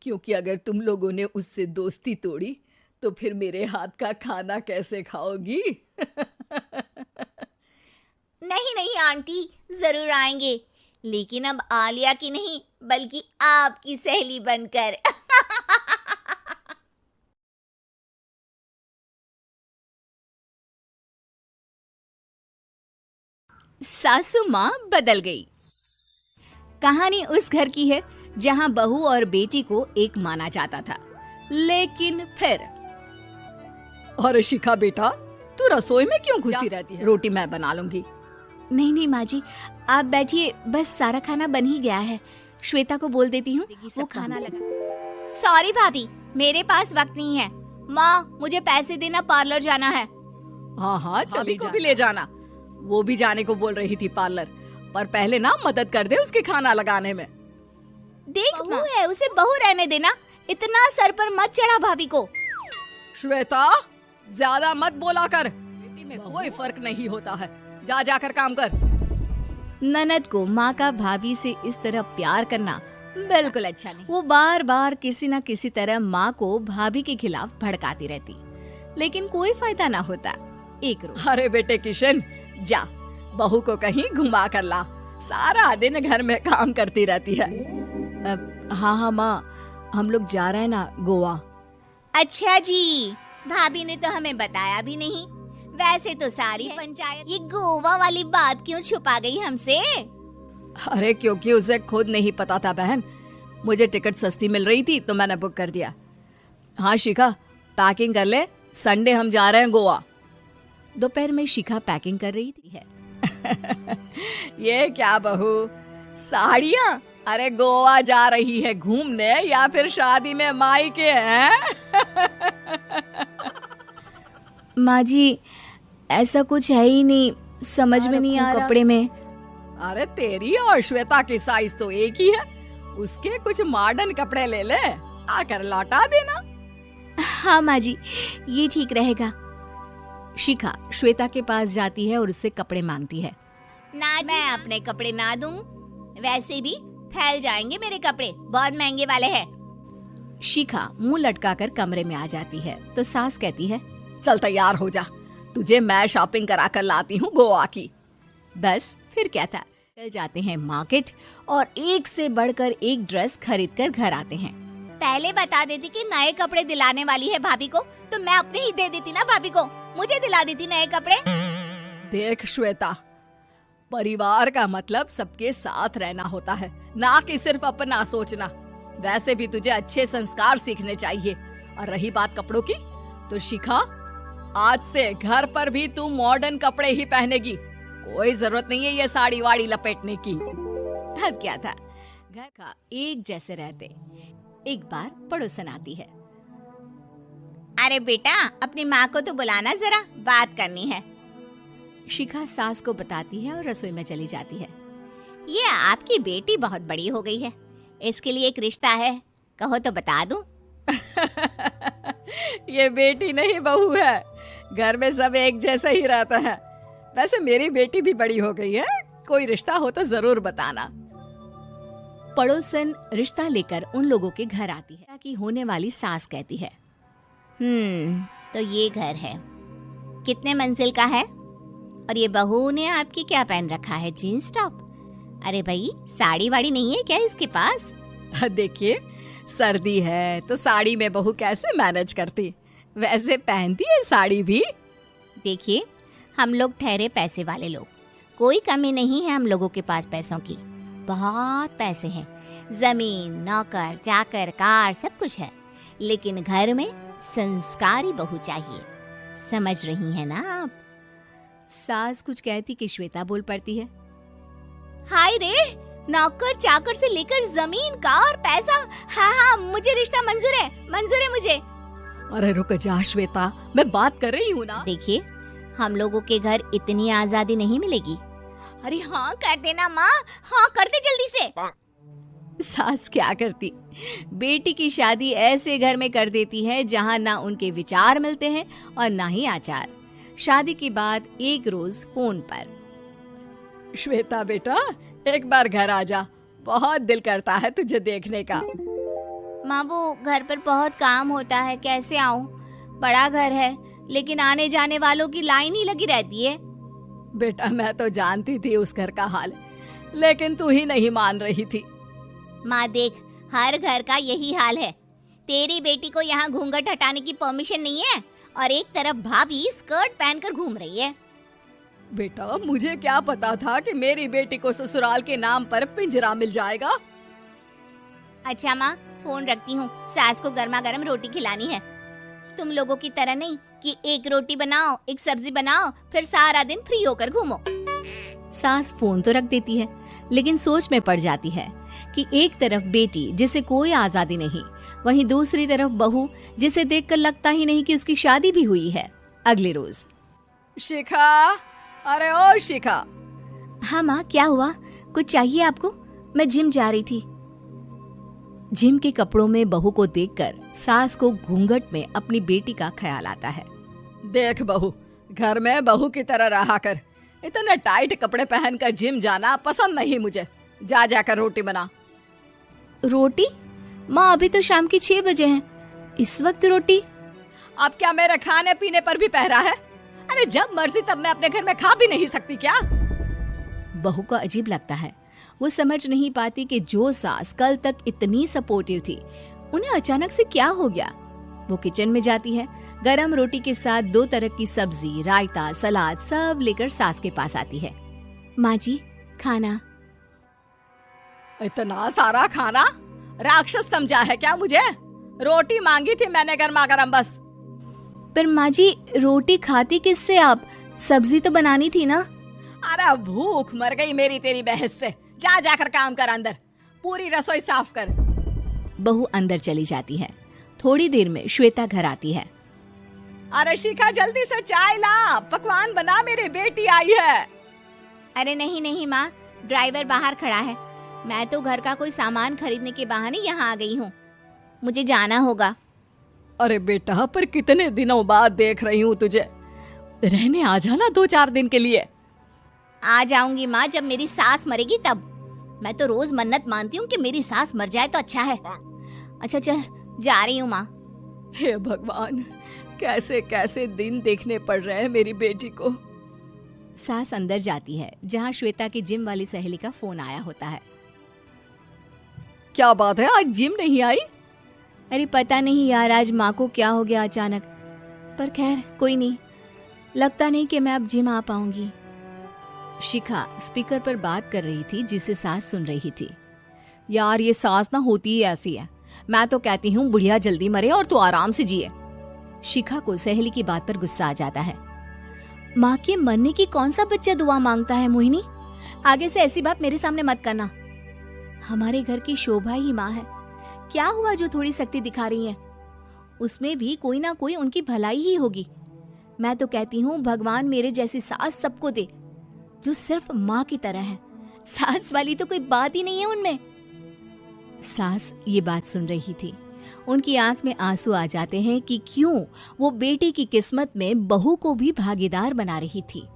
क्योंकि अगर तुम लोगों ने उससे दोस्ती तोड़ी तो फिर मेरे हाथ का खाना कैसे खाओगी? नहीं नहीं आंटी, जरूर आएंगे, लेकिन अब आलिया की नहीं बल्कि आपकी सहेली बनकर। सासू माँ बदल गई। कहानी उस घर की है जहाँ बहू और बेटी को एक माना जाता था, लेकिन फिर और शिखा बेटा, तू रसोई में क्यों घुसी रहती है? रोटी मैं बना लूंगी। नहीं नहीं माँ जी, आप बैठिए, बस सारा खाना बन ही गया है। श्वेता को बोल देती हूँ, वो खाना लगा। सॉरी भाभी, मेरे पास वक्त नहीं है। माँ मुझे पैसे देना, पार्लर जाना है। हाँ हाँ, चली को भी ले जाना। वो भी जाने को बोल रही थी पार्लर, पर पहले ना मदद कर दे उसके खाना लगाने में। देख बहू है, उसे बहू रहने देना, इतना सर पर मत चढ़ा भाभी को। श्वेता, ज्यादा मत बोला कर, बेटी में कोई फर्क नहीं होता है। जा जाकर काम कर। ननद को माँ का भाभी से इस तरह प्यार करना बिल्कुल अच्छा नहीं। वो बार बार किसी न किसी तरह माँ को भाभी के खिलाफ भड़काती रहती, लेकिन कोई फायदा ना होता। एक रोज, अरे बेटे किशन, जा बहू को कहीं घुमा कर ला, सारा दिन घर में काम करती रहती है। हाँ हाँ माँ, हम लोग जा रहे हैं ना गोवा। अच्छा जी, भाभी ने तो हमें बताया भी नहीं। वैसे तो सारी पंचायत ये गोवा वाली बात क्यों छुपा गई हमसे? अरे क्योंकि उसे खुद नहीं पता था बहन। मुझे टिकट सस्ती मिल रही थी तो मैंने बुक कर दिया। हाँ शिखा, पैकिंग कर ले, संडे हम जा रहे हैं गोवा। दोपहर में शिखा पैकिंग कर रही थी है। ये क्या बहू, साड़ियाँ? अरे गोवा जा रही है घूमने या फिर शादी में मायके हैं? माँ जी, ऐसा कुछ है ही नहीं, समझ में नहीं आ रहा। कपड़े में अरे तेरी और श्वेता की साइज तो एक ही है, उसके कुछ मॉडर्न कपड़े ले ले, आकर लौटा देना। हाँ माँ जी, ये ठीक रहेगा। शिखा श्वेता के पास जाती है और उससे कपड़े मांगती है। ना जी, मैं अपने कपड़े ना दूं, वैसे भी फैल जाएंगे मेरे कपड़े, बहुत महंगे वाले हैं। शिखा मुंह लटकाकर कमरे में आ जाती है तो सास कहती है, चल तैयार हो जा, तुझे मैं शॉपिंग करा कर लाती हूँ गोवा की। बस फिर क्या था, चल जाते हैं मार्केट और एक से बढ़कर एक ड्रेस खरीद कर घर आते हैं। पहले बता देती कि नए कपड़े दिलाने वाली है भाभी को, तो मैं अपने ही दे देती ना भाभी को, मुझे दिला देती नए कपड़े। देख श्वेता, परिवार का मतलब सबके साथ रहना होता है, ना कि सिर्फ अपना सोचना। वैसे भी तुझे अच्छे संस्कार सीखने चाहिए। और रही बात कपड़ों की, तो शिखा, आज से घर पर भी तू मॉडर्न कपड़े ही पहनेगी। कोई जरूरत नहीं है ये साड़ी वाड़ी लपेटने की। अब क्या था, घर का एक जैसे रहते। एक बार पड़ोसन आती है। अरे बेटा, अपनी माँ को तो बुलाना जरा, बात करनी है। शिखा सास को बताती है और रसोई में चली जाती है। ये आपकी बेटी बहुत बड़ी हो गई है, इसके लिए एक रिश्ता है, कहो तो बता दूं। ये बेटी नहीं बहू है, घर में सब एक जैसा ही रहता है। वैसे मेरी बेटी भी बड़ी हो गई है, कोई रिश्ता हो तो जरूर बताना। पड़ोसन रिश्ता लेकर उन लोगों के घर आती है कि होने वाली सास कहती है, तो ये घर है, कितने मंजिल का है? और ये बहू ने आपकी क्या पहन रखा है, जीन्स टॉप? अरे भाई, साड़ी वाड़ी नहीं है क्या इसके पास? देखिए, सर्दी है तो साड़ी में बहू कैसे मैनेज करती, वैसे पहनती है साड़ी भी। देखिए, हम लोग ठहरे पैसे वाले लोग, कोई कमी नहीं है हम लोगों के पास पैसों की, बहुत पैसे हैं, जमीन, नौकर चाकर, कार, सब कुछ है, लेकिन घर में संस्कारी बहू चाहिए। समझ रही हैं ना आप? सास कुछ कहती कि श्वेता बोल पड़ती है, हाय रे, नौकर चाकर से लेकर जमीन, कार, पैसा, हाँ, मुझे रिश्ता मंजूर है मुझे। अरे रुक जा श्वेता, मैं बात कर रही हूँ ना। देखिए, हम लोगों के घर इतनी आजादी नहीं मिलेगी। अरे हाँ कर देना माँ, हाँ कर दे जल्दी से। सास क्या करती, बेटी की शादी ऐसे घर में कर देती है जहाँ ना उनके विचार मिलते हैं और ना ही आचार। शादी के बाद एक रोज फोन पर, श्वेता बेटा, एक बार घर आ जा, बहुत दिल करता है तुझे देखने का। माँ, वो घर पर बहुत काम होता है, कैसे आऊँ? बड़ा घर है, लेकिन आने जाने वालों की लाइन ही लगी रहती है। बेटा, मैं तो जानती थी उस घर का हाल, लेकिन तू ही नहीं मान रही थी। माँ देख, हर घर का यही हाल है। तेरी बेटी को यहाँ घूंघट हटाने की परमिशन नहीं है और एक तरफ भाभी स्कर्ट पहनकर घूम रही है। बेटा, मुझे क्या पता था कि मेरी बेटी को ससुराल के नाम पर पिंजरा मिल जाएगा। अच्छा माँ, फोन रखती हूँ, सास को गर्मा गर्म रोटी खिलानी है। तुम लोगों की तरह नहीं कि एक रोटी बनाओ, एक सब्जी बनाओ, फिर सारा दिन फ्री होकर घूमो। सास फोन तो रख देती है, लेकिन सोच में पड़ जाती है कि एक तरफ बेटी जिसे कोई आजादी नहीं, वहीं दूसरी तरफ बहू जिसे देखकर लगता ही नहीं कि उसकी शादी भी हुई है। अगले रोज, शिखा, अरे ओ शिखा। हाँ माँ, क्या हुआ? कुछ चाहिए आपको? मैं जिम जा रही थी। जिम के कपड़ों में बहू को देखकर सास को घूंघट में अपनी बेटी का ख्याल आता है। देख बहू, घर में बहू की तरह रहा कर, इतने टाइट कपड़े पहनकर जिम जाना पसंद नहीं मुझे। जा जाकर रोटी बना। रोटी? माँ, अभी तो शाम की 6 बजे हैं, इस वक्त रोटी? अब क्या मेरे खाने पीने पर भी पहरा है? अरे जब मर्जी तब मैं अपने घर में खा भी नहीं सकती क्या? बहू को अजीब लगता है। वो समझ नहीं पाती कि जो सास कल तक इतनी सपोर्टिव थी, उन्हें अचानक से क्या हो गया। वो किचन में जाती है, गरम रोटी के साथ 2 तरह की सब्जी, रायता, सलाद सब लेकर सास के पास आती है। माँ जी, खाना। इतना सारा खाना? राक्षस समझा है क्या मुझे? रोटी मांगी थी मैंने गर्मा गर्म बस। पर माँ जी, रोटी खाती किससे आप? सब्जी तो बनानी थी ना। अरे भूख मर गई मेरी तेरी बहस से। जा जाकर काम कर, अंदर पूरी रसोई साफ कर। बहू अंदर चली जाती है। थोड़ी देर में श्वेता घर आती है। अरे शिखा, जल्दी से चाय ला, पकवान बना, मेरी बेटी आई है। अरे नहीं नहीं माँ, ड्राइवर बाहर खड़ा है, मैं तो घर का कोई सामान खरीदने के बहाने यहाँ आ गई हूँ, मुझे जाना होगा। अरे बेटा, पर कितने दिनों बाद देख रही हूँ तुझे, रहने आ जाना 2-4 दिन के लिए। आ जाऊंगी माँ, जब मेरी सास मरेगी तब। मैं तो रोज मन्नत मानती हूँ कि मेरी सास मर जाए तो अच्छा है। अच्छा चल, जा रही हूँ माँ। हे भगवान, कैसे कैसे दिन देखने पड़ रहे हैं मेरी बेटी को। सास अंदर जाती है जहाँ श्वेता की जिम वाली सहेली का फोन आया होता है। क्या बात है, आज जिम नहीं आई? अरे पता नहीं यार, आज माँ को क्या हो गया अचानक। पर खैर कोई नहीं, लगता नहीं कि मैं अब जिम आ पाऊंगी। शिखा स्पीकर पर बात कर रही थी जिसे सास सुन रही थी। यार ये सास ना होती ही ऐसी है। मैं तो कहती हूँ बुढ़िया जल्दी मरे और तू आराम से जिए। शिखा को सहेली की बात पर गुस्सा आ जाता है। माँ के मरने की कौन सा बच्चा दुआ मांगता है मोहिनी? आगे से ऐसी बात मेरे सामने मत करना। हमारे घर की शोभा ही माँ है। क्या हुआ जो थोड़ी सख्ती दिखा रही है? उसमें भी कोई ना कोई उनकी भलाई ही होगी। मैं तो कहती हूँ भगवान मेरे जैसी सास सबको दे, जो सिर्फ माँ की तरह है। सास वाली तो कोई बात ही नहीं है उनमें। सास ये बात सुन रही थी। उनकी आंख में आंसू आ जाते हैं कि क्यों वो बेटे की किस्मत में बहू को भी भागीदार बना रही थी।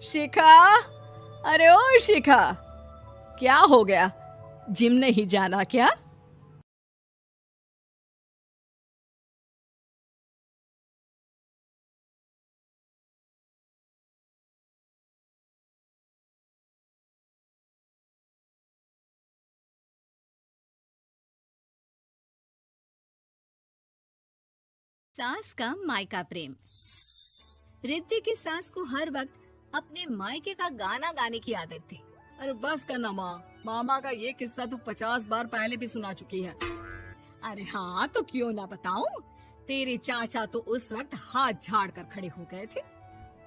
शिखा, अरे ओ शिखा, क्या हो गया? जिम नहीं जाना क्या? सास का मायका प्रेम। रिद्धि की सास को हर वक्त अपने मायके का गाना गाने की आदत थी। अरे बस करना माँ, मामा का ये किस्सा तू 50 बार पहले भी सुना चुकी है। अरे हाँ तो क्यों ना बताऊं। तेरे चाचा तो उस वक्त हाथ झाड़ कर खड़े हो गए थे।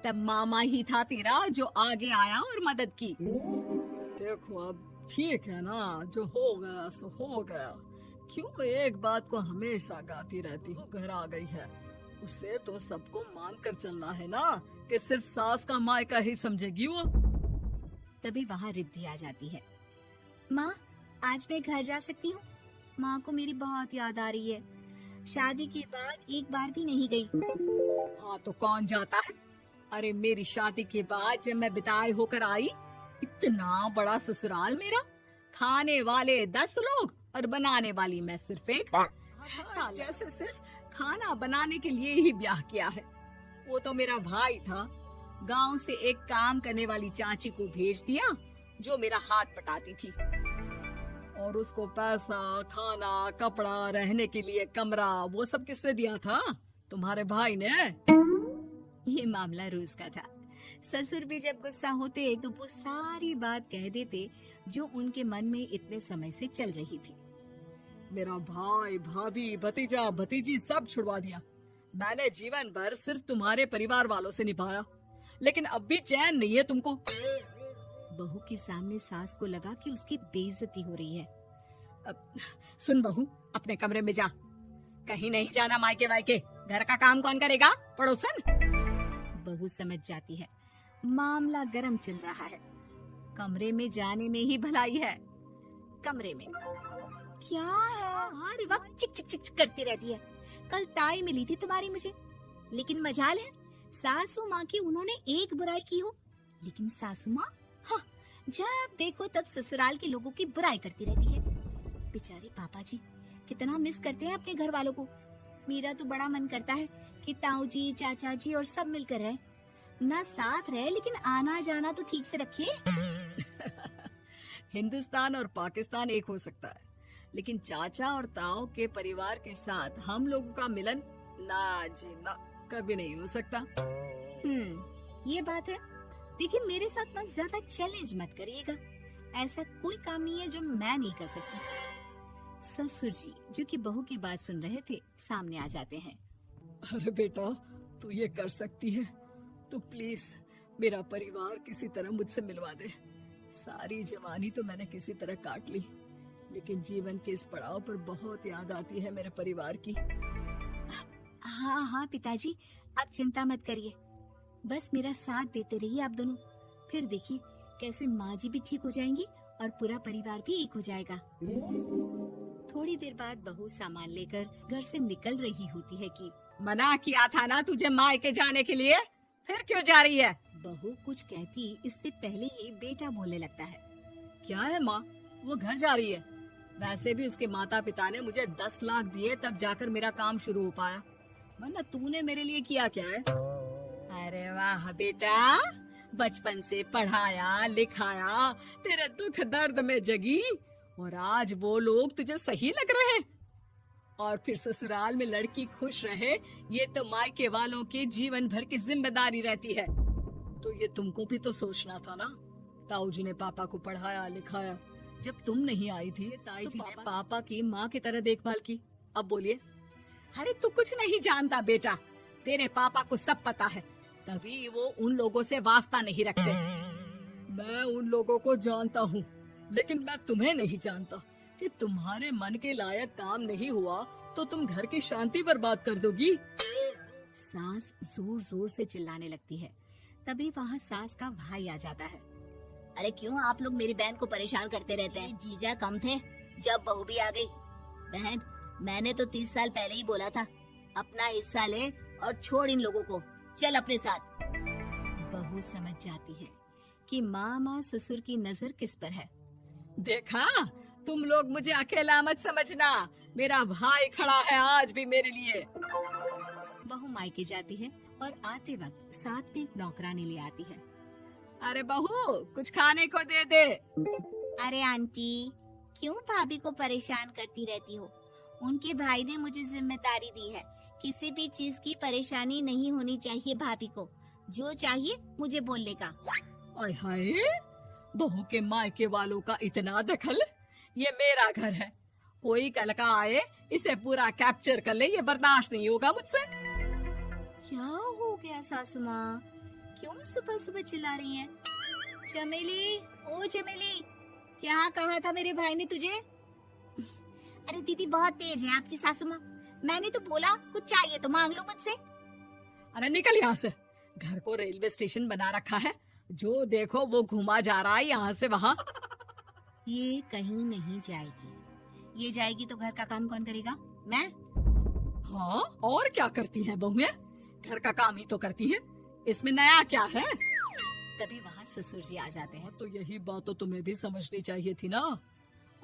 तब मामा ही था तेरा जो आगे आया और मदद की। देखो अब ठीक है ना, जो हो गया सो हो गया। क्यों एक बात को हमेशा गाती रहती हूँ, घर आ गई है उसे तो सबको मान कर चलना है ना, कि सिर्फ सास का मायका ही समझेगी वो। तभी वहाँ रिद्धि आ जाती है। माँ, आज मैं घर जा सकती हूँ? माँ को मेरी बहुत याद आ रही है। शादी के बाद एक बार भी नहीं गई। हाँ तो कौन जाता है। अरे मेरी शादी के बाद जब मैं बिदाई होकर आई, इतना बड़ा ससुराल मेरा, खाने वाले 10 लोग और बनाने वाली मैं सिर्फ एक। जैसे सिर्फ खाना बनाने के लिए ही ब्याह किया है। वो तो मेरा भाई था, गांव से एक काम करने वाली चाची को भेज दिया जो मेरा हाथ पटाती थी, और उसको पैसा, खाना, कपड़ा, रहने के लिए कमरा, वो सब किसने दिया था? तुम्हारे भाई ने। ये मामला रोज का था। ससुर भी जब गुस्सा होते तो वो सारी बात कह देते जो उनके मन में इतने समय से चल रही थी। मेरा भाई, भाभी, भतीजा, भतीजी सब छुड़वा दिया। मैंने जीवन भर सिर्फ तुम्हारे परिवार वालों से निभाया, लेकिन अब भी चैन नहीं है तुमको। बहू के सामने सास को लगा कि उसकी बेइज्जती हो रही है। अब सुन बहू, अपने कमरे में जा। कहीं नहीं जाना मायके वायके। घर का काम कौन करेगा? पड़ोसन। बहू समझ जाती है मामला गर्म चल रहा है। कमरे में जाने में ही भलाई है। कमरे में क्या है? हर वक्त चिक चिक चिक करती रहती है। कल ताई मिली थी तुम्हारी मुझे, लेकिन मजाल है सासू माँ की उन्होंने एक बुराई की हो, लेकिन सासू माँ हाँ, जब देखो तब ससुराल के लोगों की बुराई करती रहती है। बेचारे पापा जी कितना मिस करते हैं अपने घर वालों को। मेरा तो बड़ा मन करता है कि ताऊ जी, चाचा जी और सब मिलकर रहे, ना साथ रहे लेकिन आना जाना तो ठीक से रखिए। हिंदुस्तान और पाकिस्तान एक हो सकता है, लेकिन चाचा और ताऊ के परिवार के साथ हम लोगों का मिलन ना जी ना, कभी नहीं हो सकता। ये बात है। देखिए मेरे साथ ना ज्यादा चैलेंज मत करिएगा। ऐसा कोई काम नहीं है जो मैं नहीं कर सकती। ससुर जी जो कि बहू की बात सुन रहे थे सामने आ जाते हैं। अरे बेटा, तू ये कर सकती है तो प्लीज मेरा परिवार किसी तरह मुझसे मिलवा दे। सारी जवानी तो मैंने किसी तरह काट ली, लेकिन जीवन के इस पड़ाव पर बहुत याद आती है मेरे परिवार की। हाँ हाँ पिताजी, आप चिंता मत करिए, बस मेरा साथ देते रहिए आप दोनों। फिर देखिए कैसे माँ जी भी ठीक हो जाएंगी और पूरा परिवार भी एक हो जाएगा। थोड़ी देर बाद बहू सामान लेकर घर से निकल रही होती है कि मना किया था ना तुझे मायके जाने के लिए, फिर क्यों जा रही है? बहू कुछ कहती इससे पहले ही बेटा बोलने लगता है। क्या है माँ, वो घर जा रही है। वैसे भी उसके माता पिता ने मुझे 10 लाख दिए तब जाकर मेरा काम शुरू हो पाया, वरना तूने मेरे लिए किया क्या है? अरे वाह बेटा, बचपन से पढ़ाया लिखाया, तेरे दुख दर्द में जगी, और आज वो लोग तुझे सही लग रहे हैं। और फिर ससुराल में लड़की खुश रहे, ये तो मायके वालों की जीवन भर की जिम्मेदारी रहती है। तो ये तुमको भी तो सोचना था ना। ताऊ जी ने पापा को पढ़ाया लिखाया, जब तुम नहीं आई थी ताई जी ने पापा की माँ की तरह देखभाल की। अब बोलिए। अरे तू कुछ नहीं जानता बेटा, तेरे पापा को सब पता है, तभी वो उन लोगों से वास्ता नहीं रखते। मैं उन लोगों को जानता हूँ, लेकिन मैं तुम्हें नहीं जानता कि तुम्हारे मन के लायक काम नहीं हुआ तो तुम घर की शांति बर्बाद कर दोगी। सास जोर जोर से चिल्लाने लगती है। तभी वहाँ सास का भाई आ जाता है। अरे क्यों आप लोग मेरी बहन को परेशान करते रहते हैं? जीजा कम थे जब बहू भी आ गई। बहन, मैंने तो 30 साल पहले ही बोला था, अपना हिस्सा ले और छोड़ इन लोगों को, चल अपने साथ। बहू समझ जाती है कि माँ ससुर की नजर किस पर है। देखा, तुम लोग मुझे अकेला मत समझना, मेरा भाई खड़ा है आज भी मेरे लिए। बहू मायके जाती है और आते वक्त साथ में एक नौकरानी ले आती है। अरे बहू, कुछ खाने को दे दे। अरे आंटी, क्यों भाभी को परेशान करती रहती हो? उनके भाई ने मुझे जिम्मेदारी दी है, किसी भी चीज की परेशानी नहीं होनी चाहिए भाभी को, जो चाहिए मुझे बोलने का। आय हाय, बहू के मायके वालों का इतना दखल। ये मेरा घर है, कोई कल का आए इसे पूरा कैप्चर कर ले, ये बर्दाश्त नहीं होगा मुझसे। क्या हो गया सासू माँ, क्यों सुबह सुबह चिल्ला रही हैं? चमेली, ओ चमेली, क्या कहा था मेरे भाई ने तुझे? अरे दीदी बहुत तेज है आपकी सासू माँ, मैंने तो बोला कुछ चाहिए तो मांग लो मुझसे। अरे निकल यहाँ से, घर को रेलवे स्टेशन बना रखा है, जो देखो वो घुमा जा रहा है यहाँ से वहाँ। ये कहीं नहीं जाएगी, ये जाएगी तो घर का काम कौन करेगा? मैं। हाँ, और क्या करती हैं बहुएं? घर का काम ही तो करती हैं, इसमें नया क्या है? तभी वहाँ ससुर जी आ जाते हैं। तो यही बात तो तुम्हें भी समझनी चाहिए थी ना।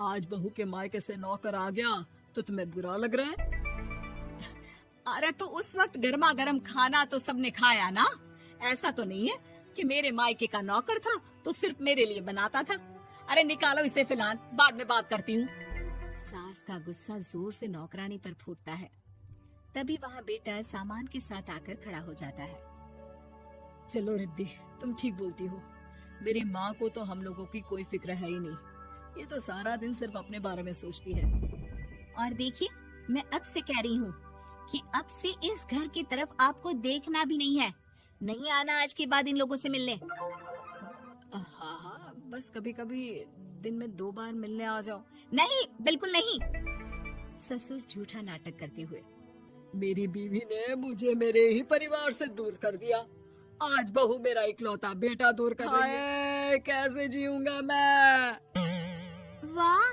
आज बहू के मायके से नौकर आ गया तो तुम्हें बुरा लग रहा है? अरे तो उस वक्त गर्मा गर्म खाना तो सबने खाया ना। ऐसा तो नहीं है कि मेरे मायके का नौकर था तो सिर्फ मेरे लिए बनाता था। अरे निकालो इसे फिलहाल, बाद में बात करती हूँ। सास का गुस्सा जोर से नौकरानी पर फूटता है। तभी वहाँ बेटा सामान के साथ आकर खड़ा हो जाता है। चलो रिद्धी, तुम ठीक बोलती हो, मेरी माँ को तो हम लोगों की कोई फिक्र है ही नहीं, ये तो सारा दिन सिर्फ अपने बारे में सोचती है। और देखिए, मैं अब से कह रही हूँ कि अब से इस घर की तरफ आपको देखना भी नहीं है, नहीं आना आज के बाद इन लोगों से मिलने। हाँ, बस कभी कभी दिन में 2 बार मिलने आ जाओ। नहीं, बिल्कुल नहीं। ससुर झूठा नाटक करते हुए। मेरी बीवी ने मुझे मेरे ही परिवार से दूर कर दिया, आज बहू मेरा इकलौता बेटा दूर कर रही है, कैसे जीऊंगा मैं? वाह,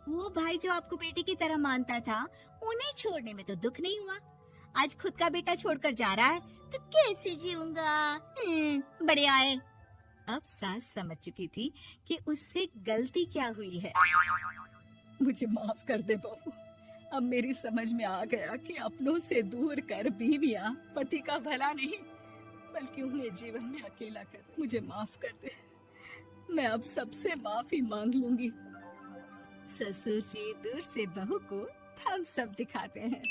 वो भाई जो आपको बेटे की तरह मानता था, उन्हें छोड़ने में तो दुख नहीं हुआ, आज खुद का बेटा छोड़कर जा रहा है, तो कैसे जीऊंगा? बढ़िया है। अब सास समझ चुकी थी कि उससे गलती क्या हुई है। मुझे माफ कर दे बहू, अब मेरी समझ में आ गया कि अपनों से दूर कर बीवियां पति का भला नहीं बल्कि उन्हें जीवन में अकेला कर। मुझे माफ कर दे, मैं अब सबसे माफी मांग लूंगी। ससुर जी दूर से बहू को थम्स अप दिखाते हैं।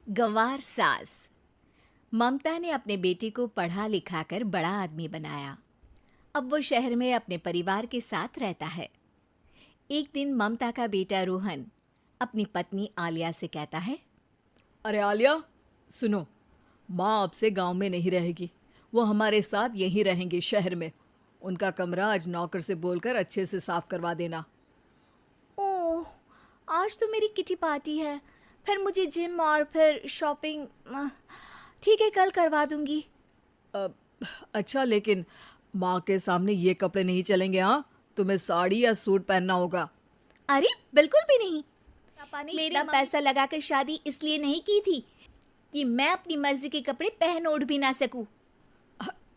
गंवार सास। ममता ने अपने बेटे को पढ़ा लिखा कर बड़ा आदमी बनाया। अब वो शहर में अपने परिवार के साथ रहता है। एक दिन ममता का बेटा रोहन अपनी पत्नी आलिया से कहता है, अरे आलिया, सुनो, माँ अब से गांव में नहीं रहेगी, वो हमारे साथ यहीं रहेंगी शहर में। उनका कमरा आज नौकर से बोलकर अच्छे से साफ करवा देना। ओह, आज तो मेरी किटी पार्टी है, फिर मुझे जिम और फिर शॉपिंग। ठीक है, कल करवा दूंगी। अच्छा, लेकिन माँ के सामने ये कपड़े नहीं चलेंगे। हाँ, तुम्हें साड़ी या सूट पहनना होगा। अरे बिल्कुल भी नहीं। पापा ने मेरी इतना मम्मी- पैसा लगाकर शादी इसलिए नहीं की थी कि मैं अपनी मर्जी के कपड़े पहन ओढ़ भी ना सकूं।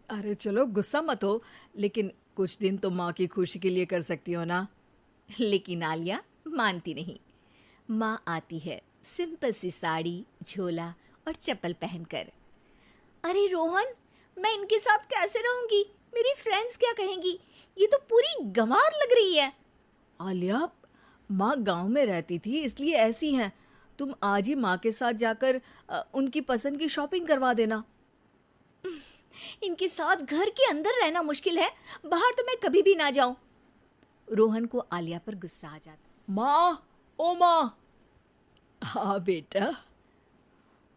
अरे चलो, गुस्सा मत हो, लेकिन कुछ दिन तो माँ की खुशी के लिए कर सकती हो ना। लेकिन आलिया मानती नहीं। माँ आती है सिंपल सी साड़ी, झोला और चप्पल पहनकर। अरे रोहन, मैं इनके साथ कैसे रहूंगी? मेरी फ्रेंड्स क्या कहेंगी? ये तो पूरी गंवार लग रही है। आलिया, माँ गांव में रहती थी इसलिए ऐसी हैं। तुम आज ही माँ के साथ जाकर उनकी पसंद की शॉपिंग करवा देना। इनके साथ घर के अंदर रहना मुश्किल है, बाहर तो मैं कभी भी ना जाऊं। रोहन को आलिया पर गुस्सा आ जाता। माँ, ओ माँ। हाँ बेटा।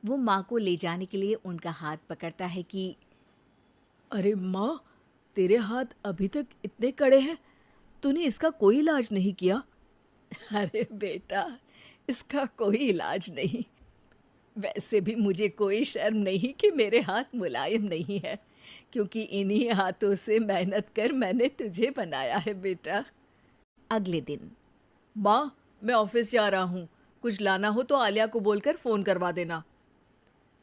वो माँ को ले जाने के लिए उनका हाथ पकड़ता है कि अरे माँ, तेरे हाथ अभी तक इतने कड़े हैं, तूने इसका कोई इलाज नहीं किया? अरे बेटा, इसका कोई इलाज नहीं। वैसे भी मुझे कोई शर्म नहीं कि मेरे हाथ मुलायम नहीं है, क्योंकि इन्हीं हाथों से मेहनत कर मैंने तुझे बनाया है बेटा। अगले दिन माँ, मैं ऑफिस जा रहा हूँ, कुछ लाना हो तो आलिया को बोलकर फ़ोन करवा देना।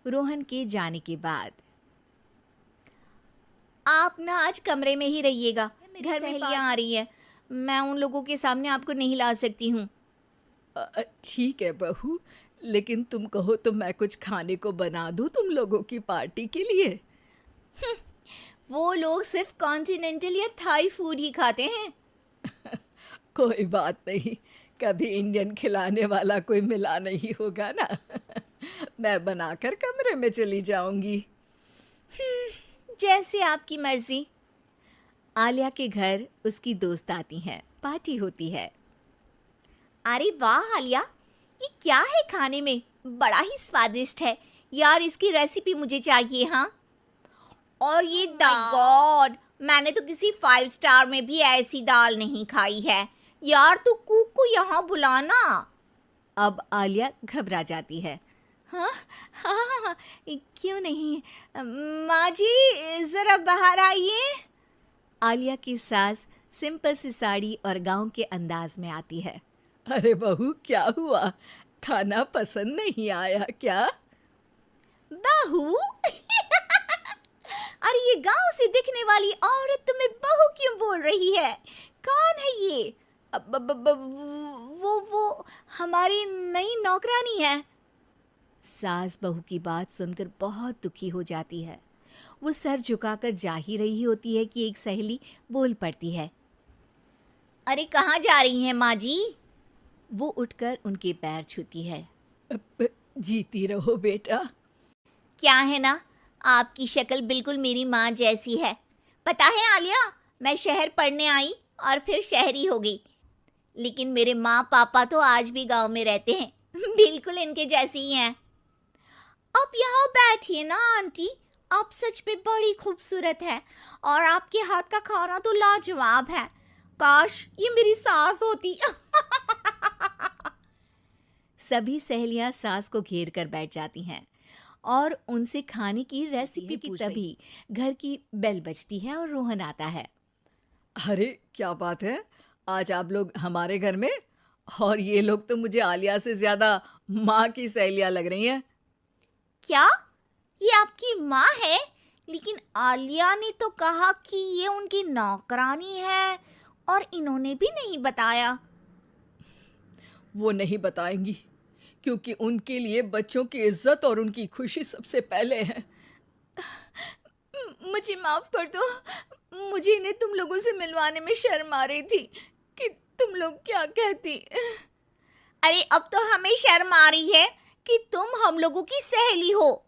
रोहन के जाने के बाद आप ना आज कमरे में ही रहिएगा। घर में सहेलियां आ रही है, मैं उन लोगों के सामने आपको नहीं ला सकती हूँ। ठीक है बहू, लेकिन तुम कहो तो मैं कुछ खाने को बना दूँ तुम लोगों की पार्टी के लिए। वो लोग सिर्फ कॉन्टिनेंटल या थाई फूड ही खाते हैं। कोई बात नहीं, कभी इंडियन खिलाने वाला कोई मिला नहीं होगा ना। मैं बनाकर कमरे में चली जाऊंगी। जैसे आपकी मर्जी। आलिया के घर उसकी दोस्त आती हैं, पार्टी होती है। अरे वाह आलिया, ये क्या है खाने में? बड़ा ही स्वादिष्ट है यार, इसकी रेसिपी मुझे चाहिए। हाँ, और ये गॉड, मैंने तो किसी 5 स्टार में भी ऐसी दाल नहीं खाई है यार। तू कुक को यहाँ बुलाना। अब आलिया घबरा जाती है। हाँ हाँ हाँ, क्यों नहीं। माँ जी जरा बाहर आइए। आलिया की सास सिंपल सी साड़ी और गांव के अंदाज में आती है। अरे बहू, क्या हुआ? खाना पसंद नहीं आया क्या? बहू? अरे ये गांव से दिखने वाली औरत तुम्हें बहू क्यों बोल रही है? कौन है ये? वो हमारी नई नौकरानी है। सास बहू की बात सुनकर बहुत दुखी हो जाती है। वो सर झुकाकर जा ही रही होती है कि एक सहेली बोल पड़ती है। अरे कहाँ जा रही हैं माँ जी? वो उठकर उनके पैर छूती है। जीती रहो बेटा। क्या है ना, आपकी शक्ल बिल्कुल मेरी माँ जैसी है। पता है आलिया, मैं शहर पढ़ने आई और फिर शहरी हो गई, लेकिन मेरे माँ पापा तो आज भी गांव में रहते हैं, बिल्कुल इनके जैसे ही हैं। आप यहाँ बैठिए ना आंटी, आप सच में बड़ी खूबसूरत है और आपके हाथ का खाना तो लाजवाब है। काश ये मेरी सास होती। सभी सहेलियां सास को घेर कर बैठ जाती हैं और उनसे खाने की रेसिपी की तभी घर की बेल बजती है और रोहन आता है। अरे क्या बात है, आज आप लोग हमारे घर में? और ये लोग तो मुझे आलिया से ज्यादा माँ की सहेलियां लग रही हैं। क्या ये आपकी माँ है? लेकिन आलिया ने तो कहा कि ये उनकी नौकरानी है और इन्होंने भी नहीं बताया। वो नहीं बताएंगी, क्योंकि उनके लिए बच्चों की इज्जत और उनकी खुशी सबसे पहले है। मुझे माफ कर दो, मुझे इन्हें तुम लोगों से मिलवाने में शर्म आ रही थी कि तुम लोग क्या कहती। अरे अब तो हमें शर्म आ रही है कि तुम हम लोगों की सहेली हो।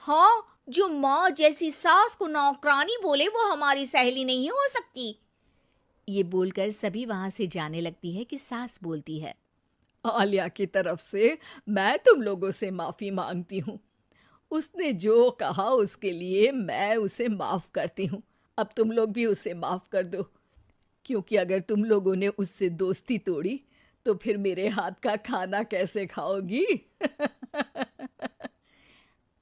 हाँ, जो माँ जैसी सास को नौकरानी बोले वो हमारी सहेली नहीं हो सकती। ये बोलकर सभी वहां से जाने लगती है कि सास बोलती है। आलिया की तरफ से मैं तुम लोगों से माफ़ी मांगती हूँ। उसने जो कहा उसके लिए मैं उसे माफ़ करती हूँ। अब तुम लोग भी उसे माफ़ कर दो, क्योंकि अगर तुम लोगों ने उससे दोस्ती तोड़ी तो फिर मेरे हाथ का खाना कैसे खाओगी?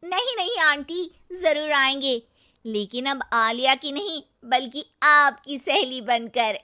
नहीं नहीं आंटी, जरूर आएंगे, लेकिन अब आलिया की नहीं बल्कि आपकी सहेली बनकर।